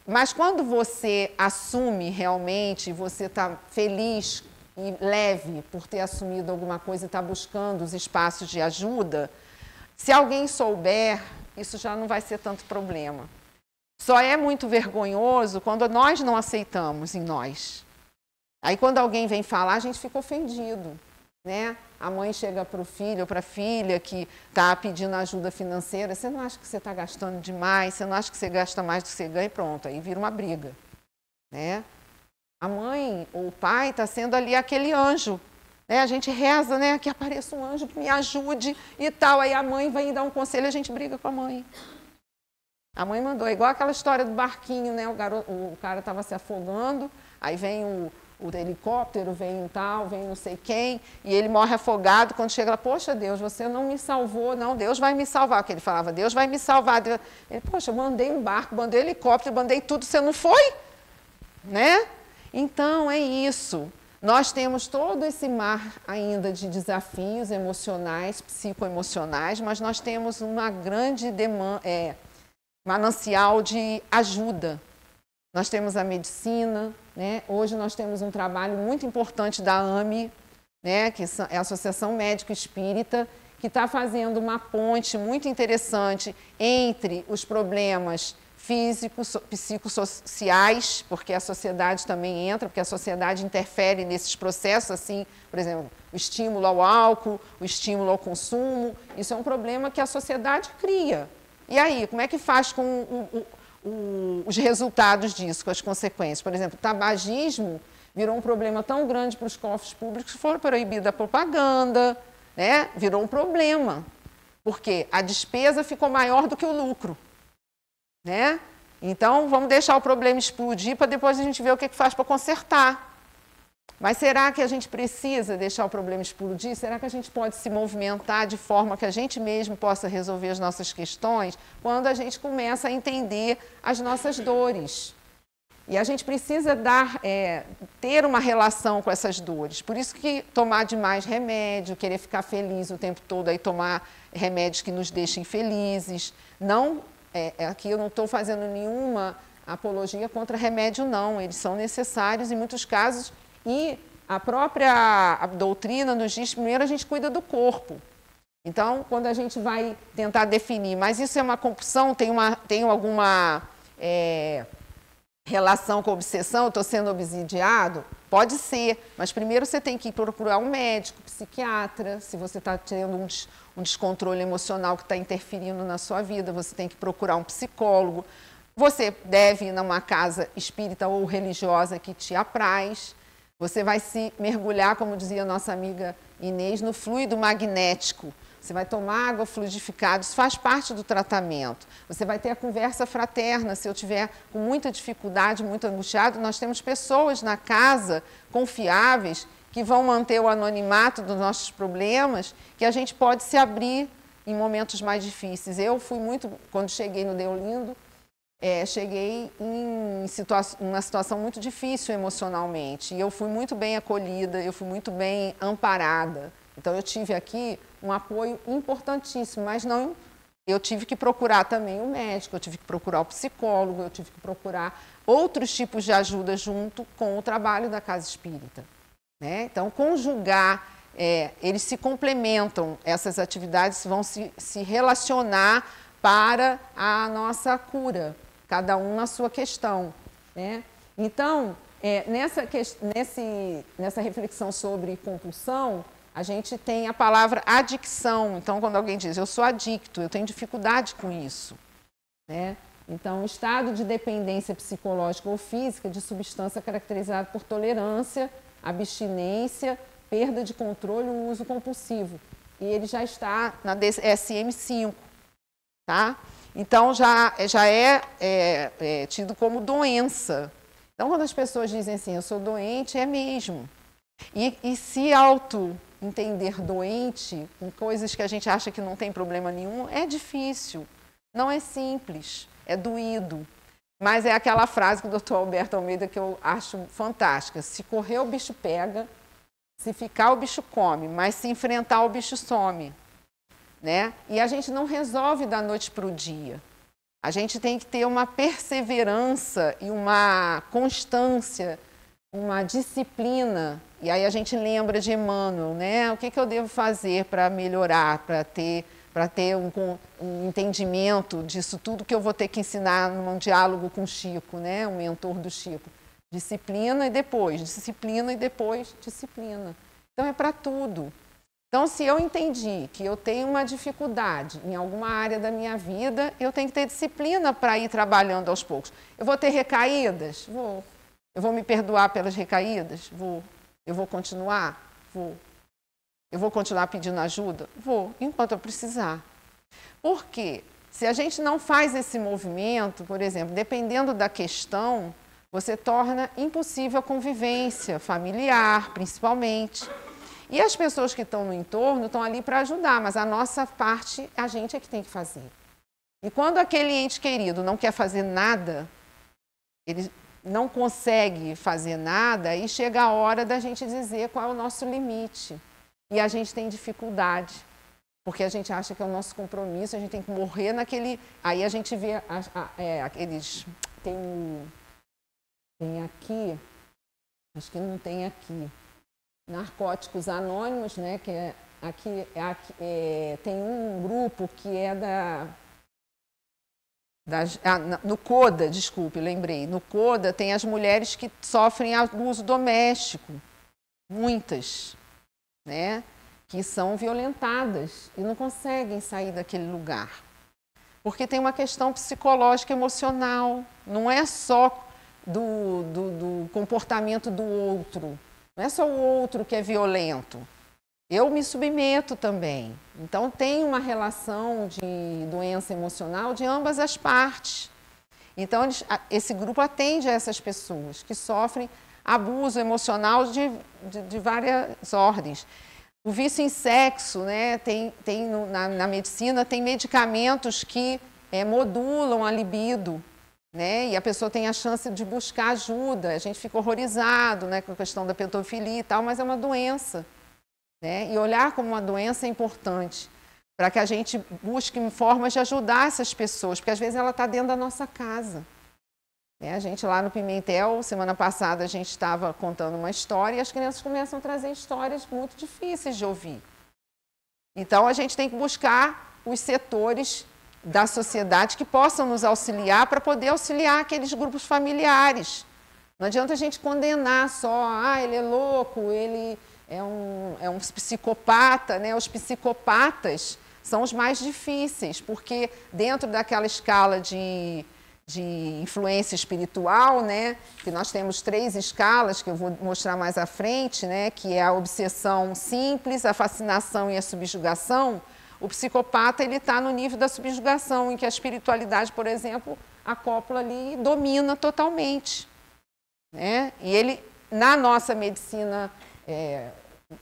mas quando você assume realmente, você está feliz e leve por ter assumido alguma coisa e está buscando os espaços de ajuda, se alguém souber, isso já não vai ser tanto problema. Só é muito vergonhoso quando nós não aceitamos em nós. Aí quando alguém vem falar, a gente fica ofendido, né? A mãe chega para o filho ou para a filha que está pedindo ajuda financeira, você não acha que você está gastando demais, você não acha que você gasta mais do que você ganha, e pronto, aí vira uma briga, né? A mãe ou o pai está sendo ali aquele anjo, né? A gente reza, né? Que apareça um anjo que me ajude e tal, aí a mãe vem dar um conselho e a gente briga com a mãe. A mãe mandou, igual aquela história do barquinho, né? O cara estava se afogando, aí vem o helicóptero, vem tal, vem não sei quem, e ele morre afogado. Quando chega lá, poxa Deus, você não me salvou, não, Deus vai me salvar. Porque ele falava, Deus vai me salvar. Deus... Ele, poxa, eu mandei um barco, mandei um helicóptero, mandei tudo, você não foi? Né? Então, é isso. Nós temos todo esse mar ainda de desafios emocionais, psicoemocionais, mas nós temos uma grande manancial de ajuda. Nós temos a medicina, né? Hoje nós temos um trabalho muito importante da AME, né? Que é a Associação Médico Espírita, que está fazendo uma ponte muito interessante entre os problemas físicos, psicossociais, porque a sociedade também entra, porque a sociedade interfere nesses processos, assim, por exemplo, o estímulo ao álcool, o estímulo ao consumo. Isso é um problema que a sociedade cria. E aí, como é que faz com os resultados disso, com as consequências? Por exemplo, o tabagismo virou um problema tão grande para os cofres públicos que foi proibida a propaganda, né? Virou um problema, porque a despesa ficou maior do que o lucro, né? Então, vamos deixar o problema explodir para depois a gente ver o que faz para consertar. Mas será que a gente precisa deixar o problema explodir? Será que a gente pode se movimentar de forma que a gente mesmo possa resolver as nossas questões quando a gente começa a entender as nossas dores? E a gente precisa ter uma relação com essas dores. Por isso que tomar demais remédio, querer ficar feliz o tempo todo, aí tomar remédios que nos deixem felizes. Não, aqui eu não estou fazendo nenhuma apologia contra remédio, não. Eles são necessários em muitos casos. E a própria doutrina nos diz, primeiro a gente cuida do corpo. Então, quando a gente vai tentar definir, mas isso é uma compulsão, tem alguma relação com obsessão, eu estou sendo obsidiado? Pode ser, mas primeiro você tem que procurar um médico, psiquiatra, se você está tendo um descontrole emocional que está interferindo na sua vida, você tem que procurar um psicólogo. Você deve ir numa casa espírita ou religiosa que te apraz. Você vai se mergulhar, como dizia nossa amiga Inês, no fluido magnético. Você vai tomar água fluidificada, isso faz parte do tratamento. Você vai ter a conversa fraterna, se eu tiver com muita dificuldade, muito angustiado, nós temos pessoas na casa confiáveis que vão manter o anonimato dos nossos problemas, que a gente pode se abrir em momentos mais difíceis. Eu fui muito, quando cheguei no Deolindo, cheguei em uma situação muito difícil emocionalmente, e eu fui muito bem acolhida, eu fui muito bem amparada. Então, eu tive aqui um apoio importantíssimo, mas não, eu tive que procurar também o médico, eu tive que procurar o psicólogo, eu tive que procurar outros tipos de ajuda junto com o trabalho da Casa Espírita, né? Então, conjugar, eles se complementam, essas atividades vão se relacionar para a nossa cura, cada um na sua questão, né? Então, nessa reflexão sobre compulsão, a gente tem a palavra adicção. Então, quando alguém diz, eu sou adicto, eu tenho dificuldade com isso, né? Então, estado de dependência psicológica ou física de substância caracterizado por tolerância, abstinência, perda de controle ou uso compulsivo. E ele já está na DSM-5, tá? Então, já é tido como doença. Então, quando as pessoas dizem assim, eu sou doente, é mesmo. E se entender doente, com coisas que a gente acha que não tem problema nenhum, é difícil, não é simples, é doído. Mas é aquela frase do Dr. Alberto Almeida que eu acho fantástica: se correr o bicho pega, se ficar o bicho come, mas se enfrentar o bicho some, né? E a gente não resolve da noite para o dia. A gente tem que ter uma perseverança e uma constância, uma disciplina. E aí a gente lembra de Emmanuel, né? O que eu devo fazer para melhorar, para ter um entendimento disso tudo que eu vou ter que ensinar num diálogo com o Chico, né? O mentor do Chico. Disciplina e depois disciplina. Então é para tudo. Então, se eu entendi que eu tenho uma dificuldade em alguma área da minha vida, eu tenho que ter disciplina para ir trabalhando aos poucos. Eu vou ter recaídas? Vou. Eu vou me perdoar pelas recaídas? Vou. Eu vou continuar? Vou. Eu vou continuar pedindo ajuda? Vou, enquanto eu precisar. Por quê? Se a gente não faz esse movimento, por exemplo, dependendo da questão, você torna impossível a convivência familiar, principalmente. E as pessoas que estão no entorno estão ali para ajudar, mas a nossa parte, a gente é que tem que fazer. E quando aquele ente querido não quer fazer nada, ele não consegue fazer nada, aí chega a hora da gente dizer qual é o nosso limite. E a gente tem dificuldade, porque a gente acha que é o nosso compromisso, a gente tem que morrer naquele... Aí a gente vê aqueles... Tem aqui, acho que não tem aqui, Narcóticos Anônimos, né? Que tem um grupo que é no CODA, desculpe, lembrei. No CODA tem as mulheres que sofrem abuso doméstico, muitas, né? Que são violentadas e não conseguem sair daquele lugar. Porque tem uma questão psicológica, emocional, não é só do comportamento do outro, não é só o outro que é violento. Eu me submeto também. Então, tem uma relação de doença emocional de ambas as partes. Então, esse grupo atende a essas pessoas que sofrem abuso emocional de várias ordens. O vício em sexo, né? Na medicina, tem medicamentos que modulam a libido. né? E a pessoa tem a chance de buscar ajuda. A gente fica horrorizado, né, com a questão da pedofilia e tal, mas é uma doença, né? E olhar como uma doença é importante para que a gente busque formas de ajudar essas pessoas, porque às vezes ela está dentro da nossa casa. A gente lá no Pimentel, semana passada, a gente estava contando uma história e as crianças começam a trazer histórias muito difíceis de ouvir. Então, a gente tem que buscar os setores da sociedade que possam nos auxiliar para poder auxiliar aqueles grupos familiares. Não adianta a gente condenar só, ele é louco, ele é um psicopata, né? Os psicopatas são os mais difíceis, porque dentro daquela escala de influência espiritual, né, que nós temos 3 escalas, que eu vou mostrar mais à frente, né, que é a obsessão simples, a fascinação e a subjugação. O psicopata está no nível da subjugação, em que a espiritualidade, por exemplo, acopla ali e domina totalmente, né? E ele, na nossa medicina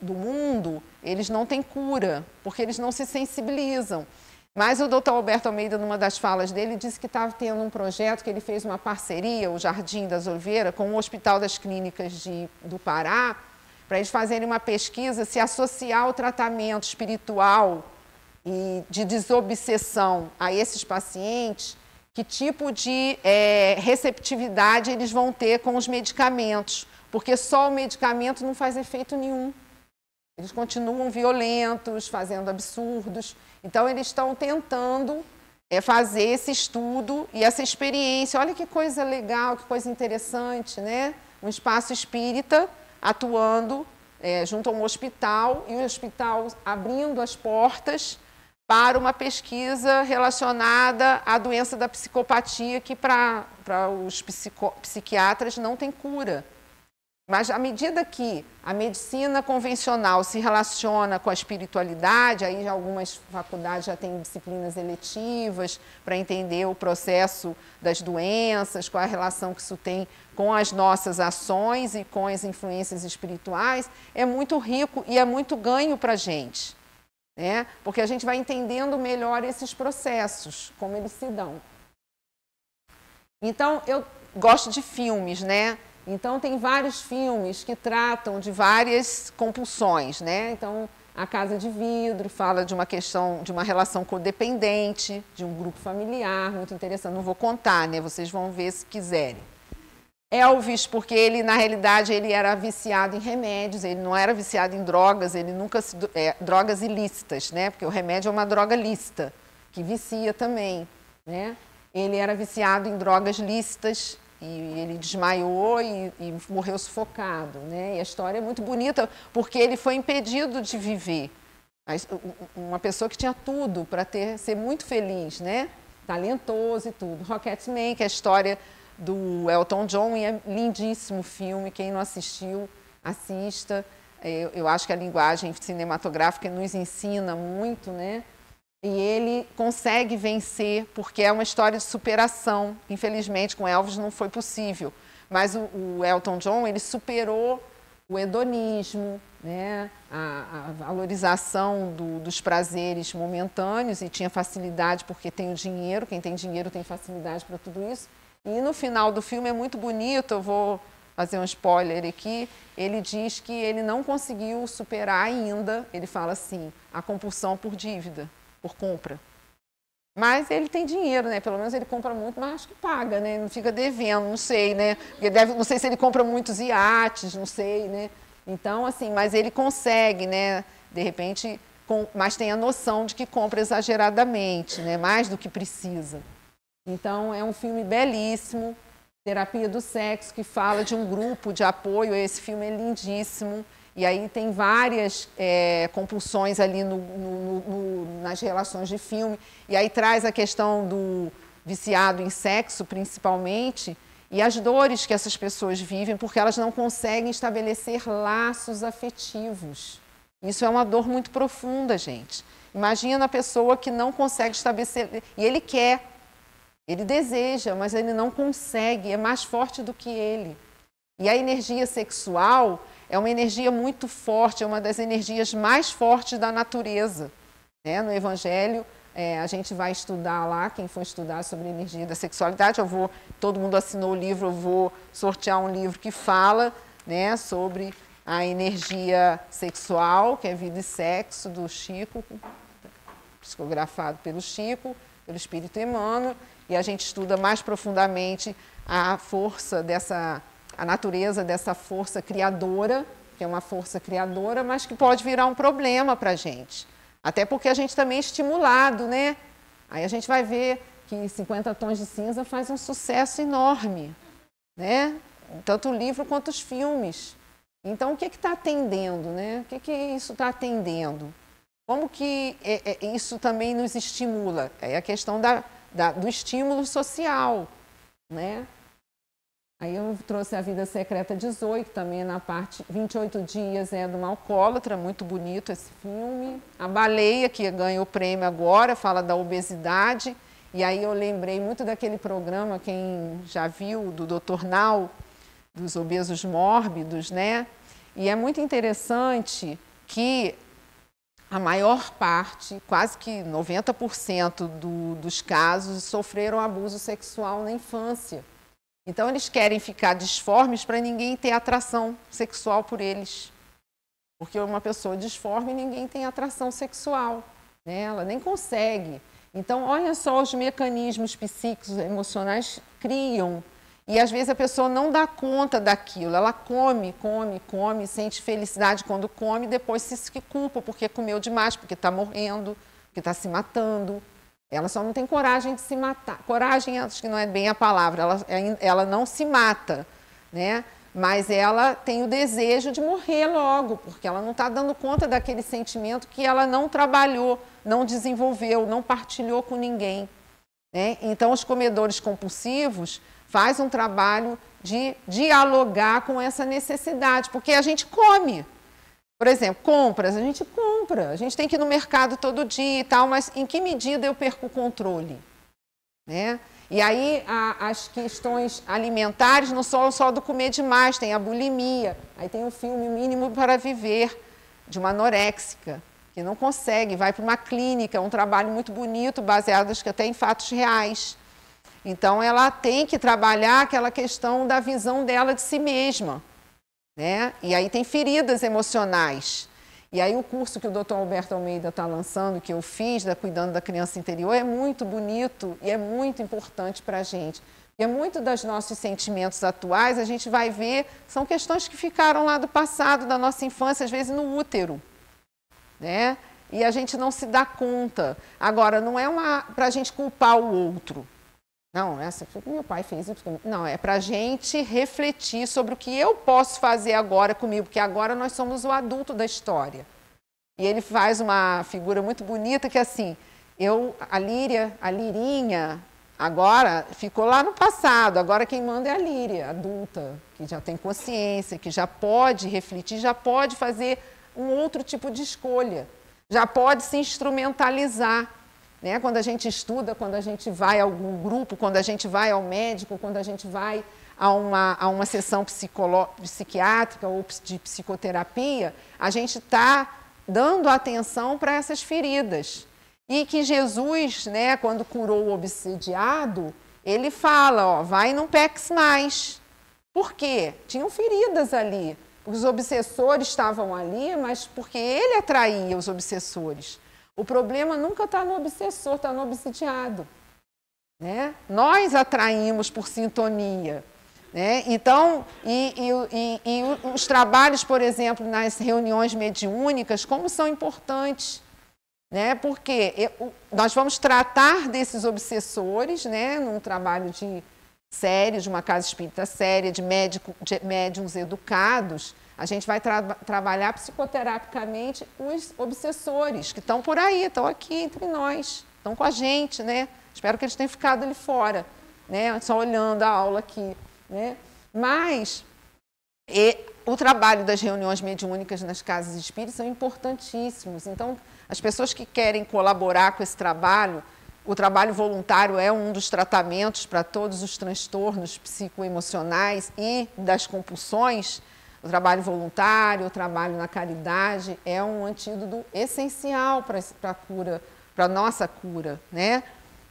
do mundo, eles não têm cura, porque eles não se sensibilizam. Mas o Dr. Alberto Almeida, numa das falas dele, disse que estava tendo um projeto, que ele fez uma parceria, o Jardim das Oliveiras, com o Hospital das Clínicas do Pará, para eles fazerem uma pesquisa se associar o tratamento espiritual e de desobsessão a esses pacientes, que tipo de receptividade eles vão ter com os medicamentos, porque só o medicamento não faz efeito nenhum. Eles continuam violentos, fazendo absurdos. Então, eles estão tentando fazer esse estudo e essa experiência. Olha que coisa legal, que coisa interessante, né? Um espaço espírita atuando junto a um hospital, e o hospital abrindo as portas para uma pesquisa relacionada à doença da psicopatia, que para os psiquiatras não tem cura. Mas, à medida que a medicina convencional se relaciona com a espiritualidade, aí já algumas faculdades já têm disciplinas eletivas para entender o processo das doenças, qual a relação que isso tem com as nossas ações e com as influências espirituais, é muito rico e é muito ganho para a gente, né? Porque a gente vai entendendo melhor esses processos, como eles se dão. Então, eu gosto de filmes, né? Então, tem vários filmes que tratam de várias compulsões, né? Então, A Casa de Vidro fala de uma questão, de uma relação codependente, de um grupo familiar, muito interessante. Não vou contar, né? Vocês vão ver se quiserem. Elvis, porque ele, na realidade, ele era viciado em remédios, ele não era viciado em drogas, ele nunca drogas ilícitas, né? Porque o remédio é uma droga lícita, que vicia também, né? Ele era viciado em drogas lícitas, e ele desmaiou e morreu sufocado, né? E a história é muito bonita, porque ele foi impedido de viver. Uma pessoa que tinha tudo para ser muito feliz, né? Talentoso e tudo. Rocketman, que é a história do Elton John, e é lindíssimo filme. Quem não assistiu, assista. Eu acho que a linguagem cinematográfica nos ensina muito, né? E ele consegue vencer, porque é uma história de superação. Infelizmente, com Elvis não foi possível. Mas o Elton John, ele superou o hedonismo, né? a valorização dos prazeres momentâneos, e tinha facilidade porque tem o dinheiro. Quem tem dinheiro tem facilidade para tudo isso. E no final do filme é muito bonito, eu vou fazer um spoiler aqui, ele diz que ele não conseguiu superar ainda, ele fala assim, a compulsão por dívida, por compra. Mas ele tem dinheiro, né? Pelo menos ele compra muito, mas acho que paga, né? Não fica devendo, não sei, né? Não sei se ele compra muitos iates, não sei, né? Então, assim, mas ele consegue, né? De repente, mas tem a noção de que compra exageradamente, né? Mais do que precisa. Então, é um filme belíssimo, Terapia do Sexo, que fala de um grupo de apoio. Esse filme é lindíssimo. E aí tem várias compulsões ali nas relações de filme. E aí traz a questão do viciado em sexo, principalmente, e as dores que essas pessoas vivem, porque elas não conseguem estabelecer laços afetivos. Isso é uma dor muito profunda, gente. Imagina a pessoa que não consegue estabelecer... E ele quer, ele deseja, mas ele não consegue, é mais forte do que ele. E a energia sexual é uma energia muito forte, é uma das energias mais fortes da natureza, né? No Evangelho, a gente vai estudar lá, quem for estudar sobre energia da sexualidade, todo mundo assinou o livro, eu vou sortear um livro que fala, né, sobre a energia sexual, que é Vida e Sexo, do Chico, psicografado pelo Chico, pelo Espírito Emmanuel, e a gente estuda mais profundamente a força a natureza dessa força criadora, que é uma força criadora, mas que pode virar um problema para a gente. Até porque a gente também é estimulado, né? Aí a gente vai ver que 50 Tons de Cinza faz um sucesso enorme, né? Tanto o livro quanto os filmes. Então, o que está atendendo, né? O que isso está atendendo? Como que isso também nos estimula? É a questão do estímulo social, né? Aí eu trouxe a Vida Secreta 18, também na parte 28 dias de uma alcoólatra, muito bonito esse filme. A Baleia, que ganhou o prêmio agora, fala da obesidade. E aí eu lembrei muito daquele programa, quem já viu, do Dr. Nau, dos obesos mórbidos, né? E é muito interessante que a maior parte, quase que 90% dos casos, sofreram abuso sexual na infância. Então, eles querem ficar disformes para ninguém ter atração sexual por eles. Porque uma pessoa disforme, ninguém tem atração sexual, né? Ela nem consegue. Então, olha só, os mecanismos psíquicos, emocionais criam. E, às vezes, a pessoa não dá conta daquilo. Ela come, sente felicidade quando come, depois se culpa porque comeu demais, porque está morrendo, porque está se matando. Ela só não tem coragem de se matar. Coragem, acho que não é bem a palavra, ela não se mata, né? Mas ela tem o desejo de morrer logo, porque ela não está dando conta daquele sentimento que ela não trabalhou, não desenvolveu, não partilhou com ninguém, né? Então, os comedores compulsivos fazem um trabalho de dialogar com essa necessidade, porque a gente come. Por exemplo, compras, a gente compra, a gente tem que ir no mercado todo dia e tal, mas em que medida eu perco o controle? Né? E aí as questões alimentares não são só do comer demais, tem a bulimia, aí tem o filme Mínimo para Viver, de uma anoréxica, que não consegue, vai para uma clínica, um trabalho muito bonito, baseado acho que até em fatos reais. Então, ela tem que trabalhar aquela questão da visão dela de si mesma. Né? E aí tem feridas emocionais. E aí o curso que o Dr. Alberto Almeida está lançando, que eu fiz, Cuidando da Criança Interior, é muito bonito e é muito importante para a gente. Porque muitos dos nossos sentimentos atuais, a gente vai ver, são questões que ficaram lá do passado, da nossa infância, às vezes no útero. Né? E a gente não se dá conta. Agora, não é para a gente culpar o outro. Não, essa foi que meu pai fez isso. Não, é para a gente refletir sobre o que eu posso fazer agora comigo, porque agora nós somos o adulto da história. E ele faz uma figura muito bonita que assim, a Lirinha, agora ficou lá no passado, agora quem manda é a Líria, adulta, que já tem consciência, que já pode refletir, já pode fazer um outro tipo de escolha, já pode se instrumentalizar. Né? Quando a gente estuda, quando a gente vai a algum grupo, quando a gente vai ao médico, quando a gente vai a uma sessão psiquiátrica ou de psicoterapia, a gente está dando atenção para essas feridas. E que Jesus, né, quando curou o obsediado, ele fala, ó, vai e não peques mais. Por quê? Tinham feridas ali. Os obsessores estavam ali, mas porque ele atraía os obsessores. O problema nunca está no obsessor, está no obsidiado. Né? Nós atraímos por sintonia. Né? Então, os trabalhos, por exemplo, nas reuniões mediúnicas, como são importantes. Né? Porque nós vamos tratar desses obsessores, né? Num trabalho sério, de uma casa espírita séria, de médiuns educados. A gente vai trabalhar psicoterapicamente os obsessores, que estão por aí, estão aqui entre nós, estão com a gente, né? Espero que eles tenham ficado ali fora, né? Só olhando a aula aqui, né? Mas o trabalho das reuniões mediúnicas nas casas espíritas são importantíssimos. Então, as pessoas que querem colaborar com esse trabalho, o trabalho voluntário é um dos tratamentos para todos os transtornos psicoemocionais e das compulsões. O trabalho voluntário, o trabalho na caridade é um antídoto essencial para a cura para a nossa cura, né?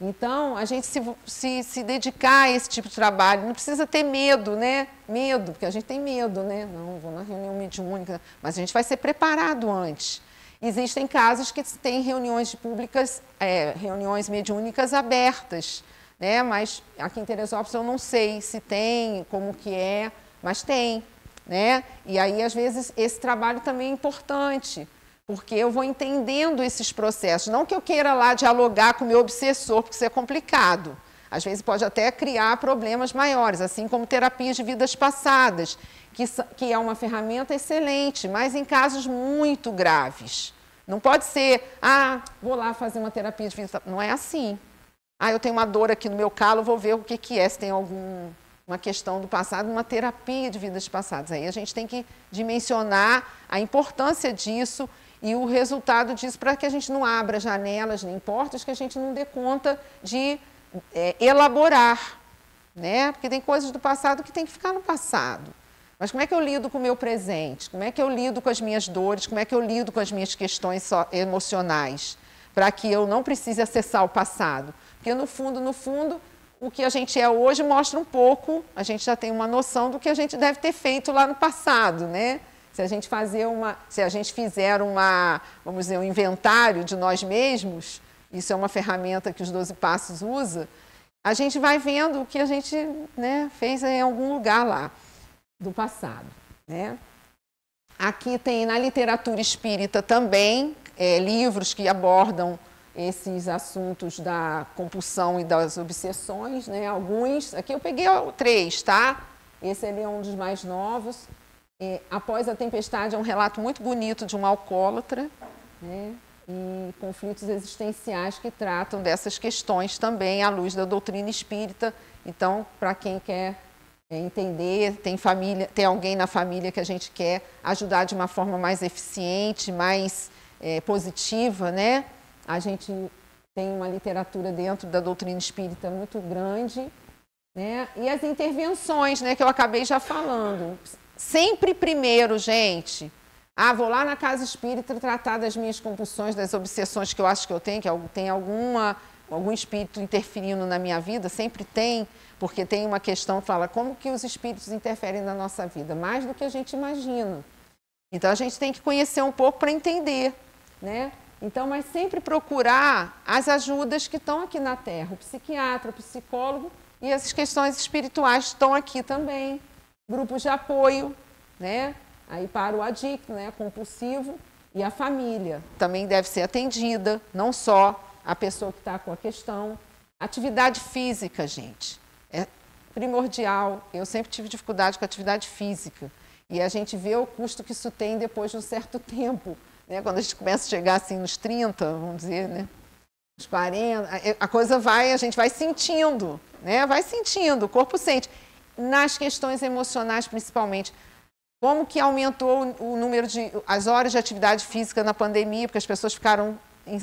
Então, a gente se dedicar a esse tipo de trabalho, não precisa ter medo, né? Medo, porque a gente tem medo, né? Não, vou na reunião mediúnica, mas a gente vai ser preparado antes. Existem casos que tem reuniões públicas, reuniões mediúnicas abertas, né? Mas aqui em Teresópolis eu não sei se tem, como que é, mas tem, né? E aí, às vezes, esse trabalho também é importante, porque eu vou entendendo esses processos. Não que eu queira lá dialogar com o meu obsessor, porque isso é complicado. Às vezes pode até criar problemas maiores, assim como terapias de vidas passadas, que é uma ferramenta excelente, mas em casos muito graves. Não pode ser, vou lá fazer uma terapia de vidas passadas. Não é assim. Eu tenho uma dor aqui no meu calo, vou ver o que é, se tem uma questão do passado, uma terapia de vidas passadas. Aí a gente tem que dimensionar a importância disso e o resultado disso, para que a gente não abra janelas nem portas que a gente não dê conta de elaborar, né? Porque tem coisas do passado que tem que ficar no passado. Mas como é que eu lido com o meu presente? Como é que eu lido com as minhas dores? Como é que eu lido com as minhas questões emocionais? Para que eu não precise acessar o passado. Porque no fundo, o que a gente é hoje mostra um pouco, a gente já tem uma noção do que a gente deve ter feito lá no passado, né? Se a gente fizer vamos dizer, um inventário de nós mesmos, isso é uma ferramenta que os 12 Passos usa, a gente vai vendo o que a gente, né, fez em algum lugar lá do passado, né? Aqui tem na literatura espírita também livros que abordam esses assuntos da compulsão e das obsessões, né? Alguns, aqui eu peguei 3, tá? Esse ali é um dos mais novos. Após a Tempestade é um relato muito bonito de um alcoólatra, né? E conflitos existenciais que tratam dessas questões também à luz da doutrina espírita. Então, para quem quer entender, tem alguém na família que a gente quer ajudar de uma forma mais eficiente, mais positiva, né? A gente tem uma literatura dentro da doutrina espírita muito grande, né? E as intervenções, né, que eu acabei já falando. Sempre primeiro, gente, vou lá na casa espírita tratar das minhas compulsões, das obsessões que eu acho que eu tenho, que tem algum espírito interferindo na minha vida, sempre tem, porque tem uma questão que fala como que os espíritos interferem na nossa vida, mais do que a gente imagina. Então, a gente tem que conhecer um pouco para entender, né? Então, mas sempre procurar as ajudas que estão aqui na Terra, o psiquiatra, o psicólogo e as questões espirituais estão aqui também. Grupos de apoio, né? Aí para o adicto, né? Compulsivo, e a família também deve ser atendida, não só a pessoa que está com a questão. Atividade física, gente, é primordial. Eu sempre tive dificuldade com a atividade física. E a gente vê o custo que isso tem depois de um certo tempo, né? Quando a gente começa a chegar assim nos 30, vamos dizer, né? Nos 40, a coisa a gente vai sentindo, né? Vai sentindo, o corpo sente. Nas questões emocionais, principalmente, como que aumentou o número as horas de atividade física na pandemia, porque as pessoas ficaram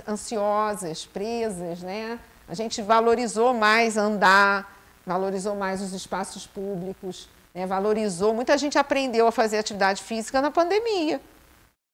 ansiosas, presas, né? A gente valorizou mais andar, valorizou mais os espaços públicos, né? Muita gente aprendeu a fazer atividade física na pandemia,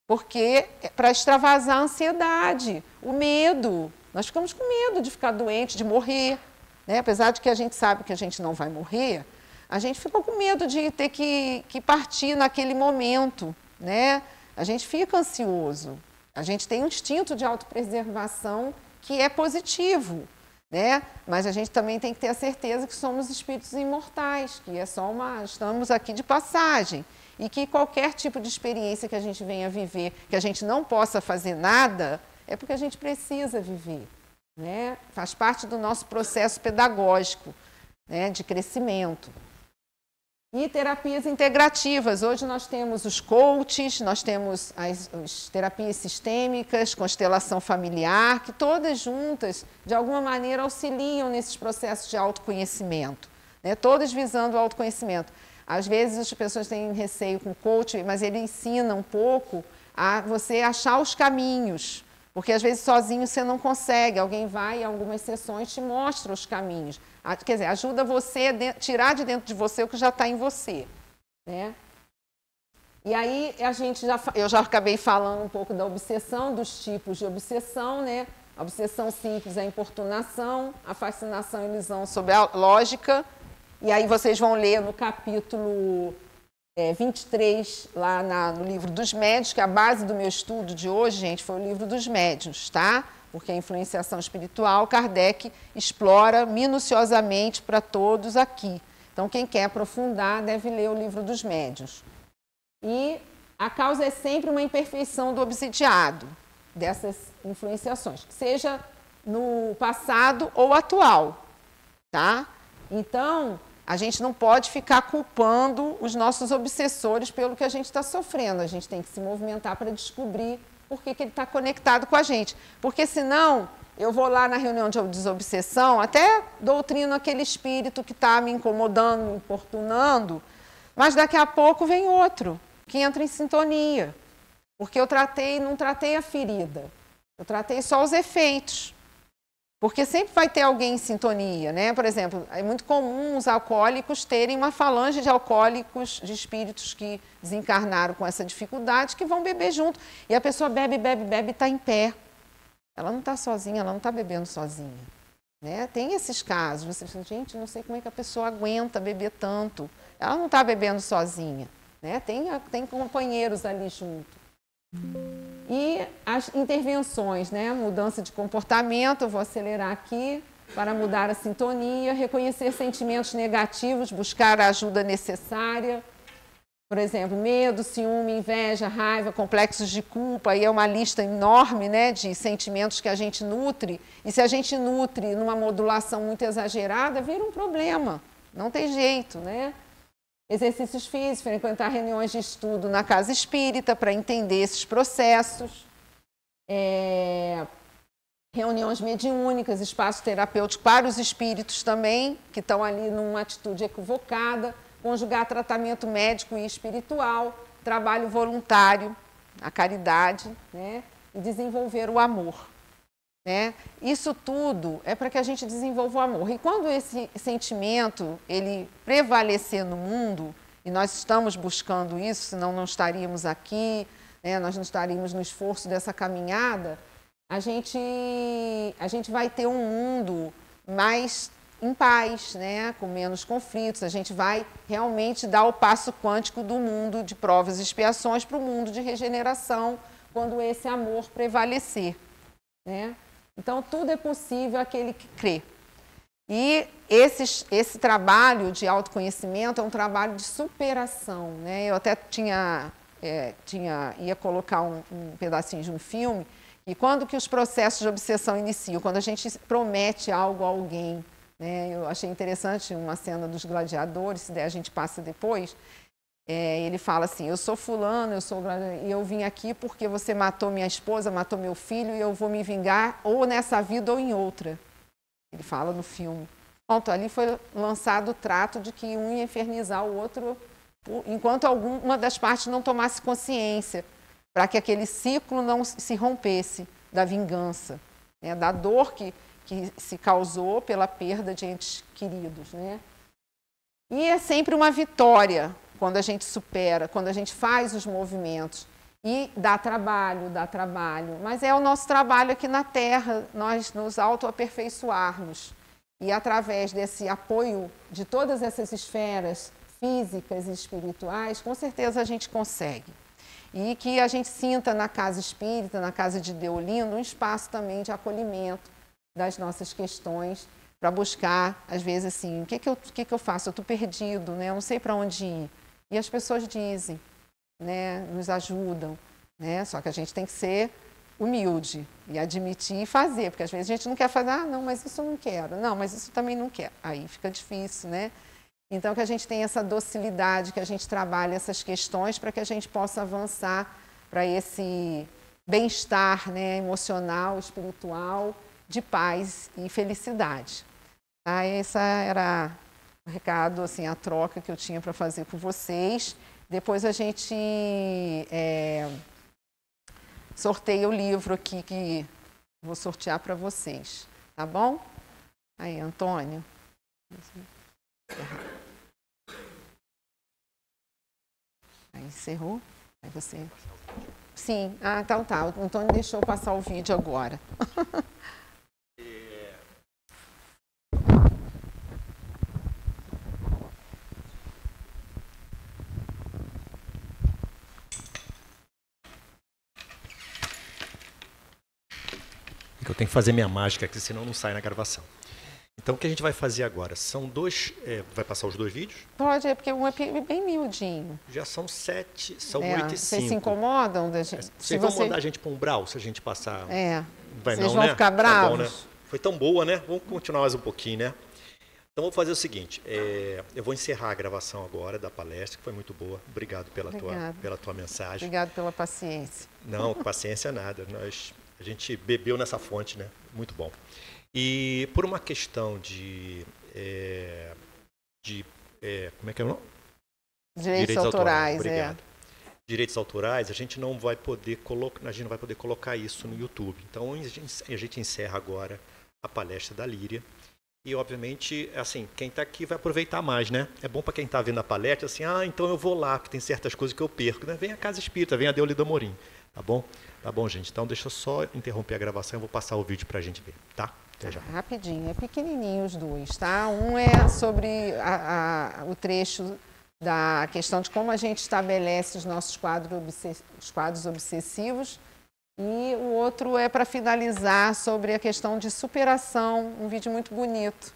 porque para extravasar a ansiedade, o medo. Nós ficamos com medo de ficar doente, de morrer, né? Apesar de que a gente sabe que a gente não vai morrer, a gente ficou com medo de ter que partir naquele momento, né? A gente fica ansioso. A gente tem um instinto de autopreservação que é positivo, né? Mas a gente também tem que ter a certeza que somos espíritos imortais, que estamos aqui de passagem. E que qualquer tipo de experiência que a gente venha viver, que a gente não possa fazer nada, é porque a gente precisa viver, né? Faz parte do nosso processo pedagógico, né, de crescimento. E terapias integrativas. Hoje nós temos os coaches, nós temos as terapias sistêmicas, constelação familiar, que todas juntas, de alguma maneira, auxiliam nesses processos de autoconhecimento, né? Todas visando o autoconhecimento. Às vezes as pessoas têm receio com o coach, mas ele ensina um pouco a você achar os caminhos, porque às vezes sozinho você não consegue, alguém vai em algumas sessões e te mostra os caminhos. Quer dizer, ajuda você a tirar de dentro de você o que já está em você, né? E aí eu já acabei falando um pouco da obsessão, dos tipos de obsessão, né? A obsessão simples é a importunação, a fascinação e ilusão sobre a lógica. E aí vocês vão ler no capítulo 23, lá no livro dos médiuns, que a base do meu estudo de hoje, gente, foi o livro dos médiuns, tá? Porque a influenciação espiritual, Kardec explora minuciosamente para todos aqui. Então, quem quer aprofundar deve ler o livro dos médiuns. E a causa é sempre uma imperfeição do obsidiado, dessas influenciações, seja no passado ou atual, tá? Então, a gente não pode ficar culpando os nossos obsessores pelo que a gente está sofrendo. A gente tem que se movimentar para descobrir por que ele está conectado com a gente. Porque senão, eu vou lá na reunião de desobsessão, até doutrino aquele espírito que está me incomodando, me importunando, mas daqui a pouco vem outro, que entra em sintonia. Porque eu não tratei a ferida, eu tratei só os efeitos. Porque sempre vai ter alguém em sintonia, né? Por exemplo, é muito comum os alcoólicos terem uma falange de alcoólicos, de espíritos que desencarnaram com essa dificuldade, que vão beber junto. E a pessoa bebe, bebe, bebe e está em pé. Ela não está sozinha, ela não está bebendo sozinha. Né? Tem esses casos. Você pensa, gente, não sei como é que a pessoa aguenta beber tanto. Ela não está bebendo sozinha. Né? Tem companheiros ali junto. E as intervenções, né? Mudança de comportamento, eu vou acelerar aqui, para mudar a sintonia, reconhecer sentimentos negativos, buscar a ajuda necessária. Por exemplo, medo, ciúme, inveja, raiva, complexos de culpa, aí é uma lista enorme, né, de sentimentos que a gente nutre, e se a gente nutre numa modulação muito exagerada, vira um problema, não tem jeito, né? Exercícios físicos, frequentar reuniões de estudo na casa espírita para entender esses processos. Reuniões mediúnicas, espaço terapêutico para os espíritos também, que estão ali numa atitude equivocada. Conjugar tratamento médico e espiritual, trabalho voluntário, a caridade, né? E desenvolver o amor. Né? Isso tudo é para que a gente desenvolva o amor. E quando esse sentimento ele prevalecer no mundo, e nós estamos buscando isso, senão não estaríamos aqui, né? Nós não estaríamos no esforço dessa caminhada, a gente vai ter um mundo mais em paz, né? Com menos conflitos. A gente vai realmente dar o passo quântico do mundo de provas e expiações para o mundo de regeneração, quando esse amor prevalecer. Né? Então, tudo é possível àquele que crê. E esse trabalho de autoconhecimento é um trabalho de superação. Né? Eu até ia colocar um pedacinho de um filme, e quando que os processos de obsessão iniciam? Quando a gente promete algo a alguém. Né? Eu achei interessante uma cena dos gladiadores, se der a gente passa depois. Ele fala assim, eu sou fulano, e eu vim aqui porque você matou minha esposa, matou meu filho, e eu vou me vingar ou nessa vida ou em outra. Ele fala no filme. Pronto, ali foi lançado o trato de que um ia infernizar o outro enquanto uma das partes não tomasse consciência, para que aquele ciclo não se rompesse da vingança, né, da dor que se causou pela perda de entes queridos. Né? E é sempre uma vitória quando a gente supera, quando a gente faz os movimentos. E dá trabalho, mas é o nosso trabalho aqui na Terra, nós nos autoaperfeiçoarmos. E através desse apoio de todas essas esferas físicas e espirituais, com certeza a gente consegue. E que a gente sinta na casa espírita, na casa de Deolindo, um espaço também de acolhimento das nossas questões, para buscar, às vezes, assim, o que eu faço? Eu estou perdido, né? Eu não sei para onde ir. E as pessoas dizem, né? Nos ajudam, né? Só que a gente tem que ser humilde e admitir e fazer, porque às vezes a gente não quer fazer, não, mas isso eu não quero, não, mas isso também não quero. Aí fica difícil, né? Então, que a gente tenha essa docilidade, que a gente trabalhe essas questões para que a gente possa avançar para esse bem-estar, né, emocional, espiritual, de paz e felicidade. Tá? Esse era o recado, assim, a troca que eu tinha para fazer com vocês. Depois a gente sorteia o livro aqui que vou sortear para vocês. Tá bom? Aí, Antônio. Aí encerrou. Aí você Sim. Ah, então tá. O Antônio deixou eu passar o vídeo agora. Eu tenho que fazer minha mágica aqui, senão não sai na gravação. Então, o que a gente vai fazer agora? São dois... vai passar os 2 vídeos? Pode, é porque um é bem miudinho. Já são 7, são 8 e 5. Vocês se incomodam? Da gente? Vocês vão mandar a gente para um brau se a gente passar... Vocês não, vão né? ficar bravos? Tá bom, né? Foi tão boa, né? Vamos continuar mais um pouquinho, né? Então, vou fazer o seguinte. Eu vou encerrar a gravação agora da palestra, que foi muito boa. Obrigado pela tua mensagem. Obrigado pela paciência. Não, paciência nada. A gente bebeu nessa fonte, né? Muito bom. E por uma questão de como é que é o nome? Direitos autorais, obrigado. Direitos autorais, a gente não vai poder colocar isso no YouTube. Então a gente encerra agora a palestra da Líria. E obviamente, assim, quem está aqui vai aproveitar mais, né? É bom para quem está vendo a palestra, assim, então eu vou lá, porque tem certas coisas que eu perco, né? Vem a Casa Espírita, vem a Deolida Amorim, tá bom? Tá bom, gente? Então deixa eu só interromper a gravação e vou passar o vídeo para a gente ver, tá? Até já. Rapidinho, é pequenininho os dois, tá? Um é sobre o trecho da questão de como a gente estabelece os nossos quadros obsessivos e o outro é para finalizar sobre a questão de superação, um vídeo muito bonito.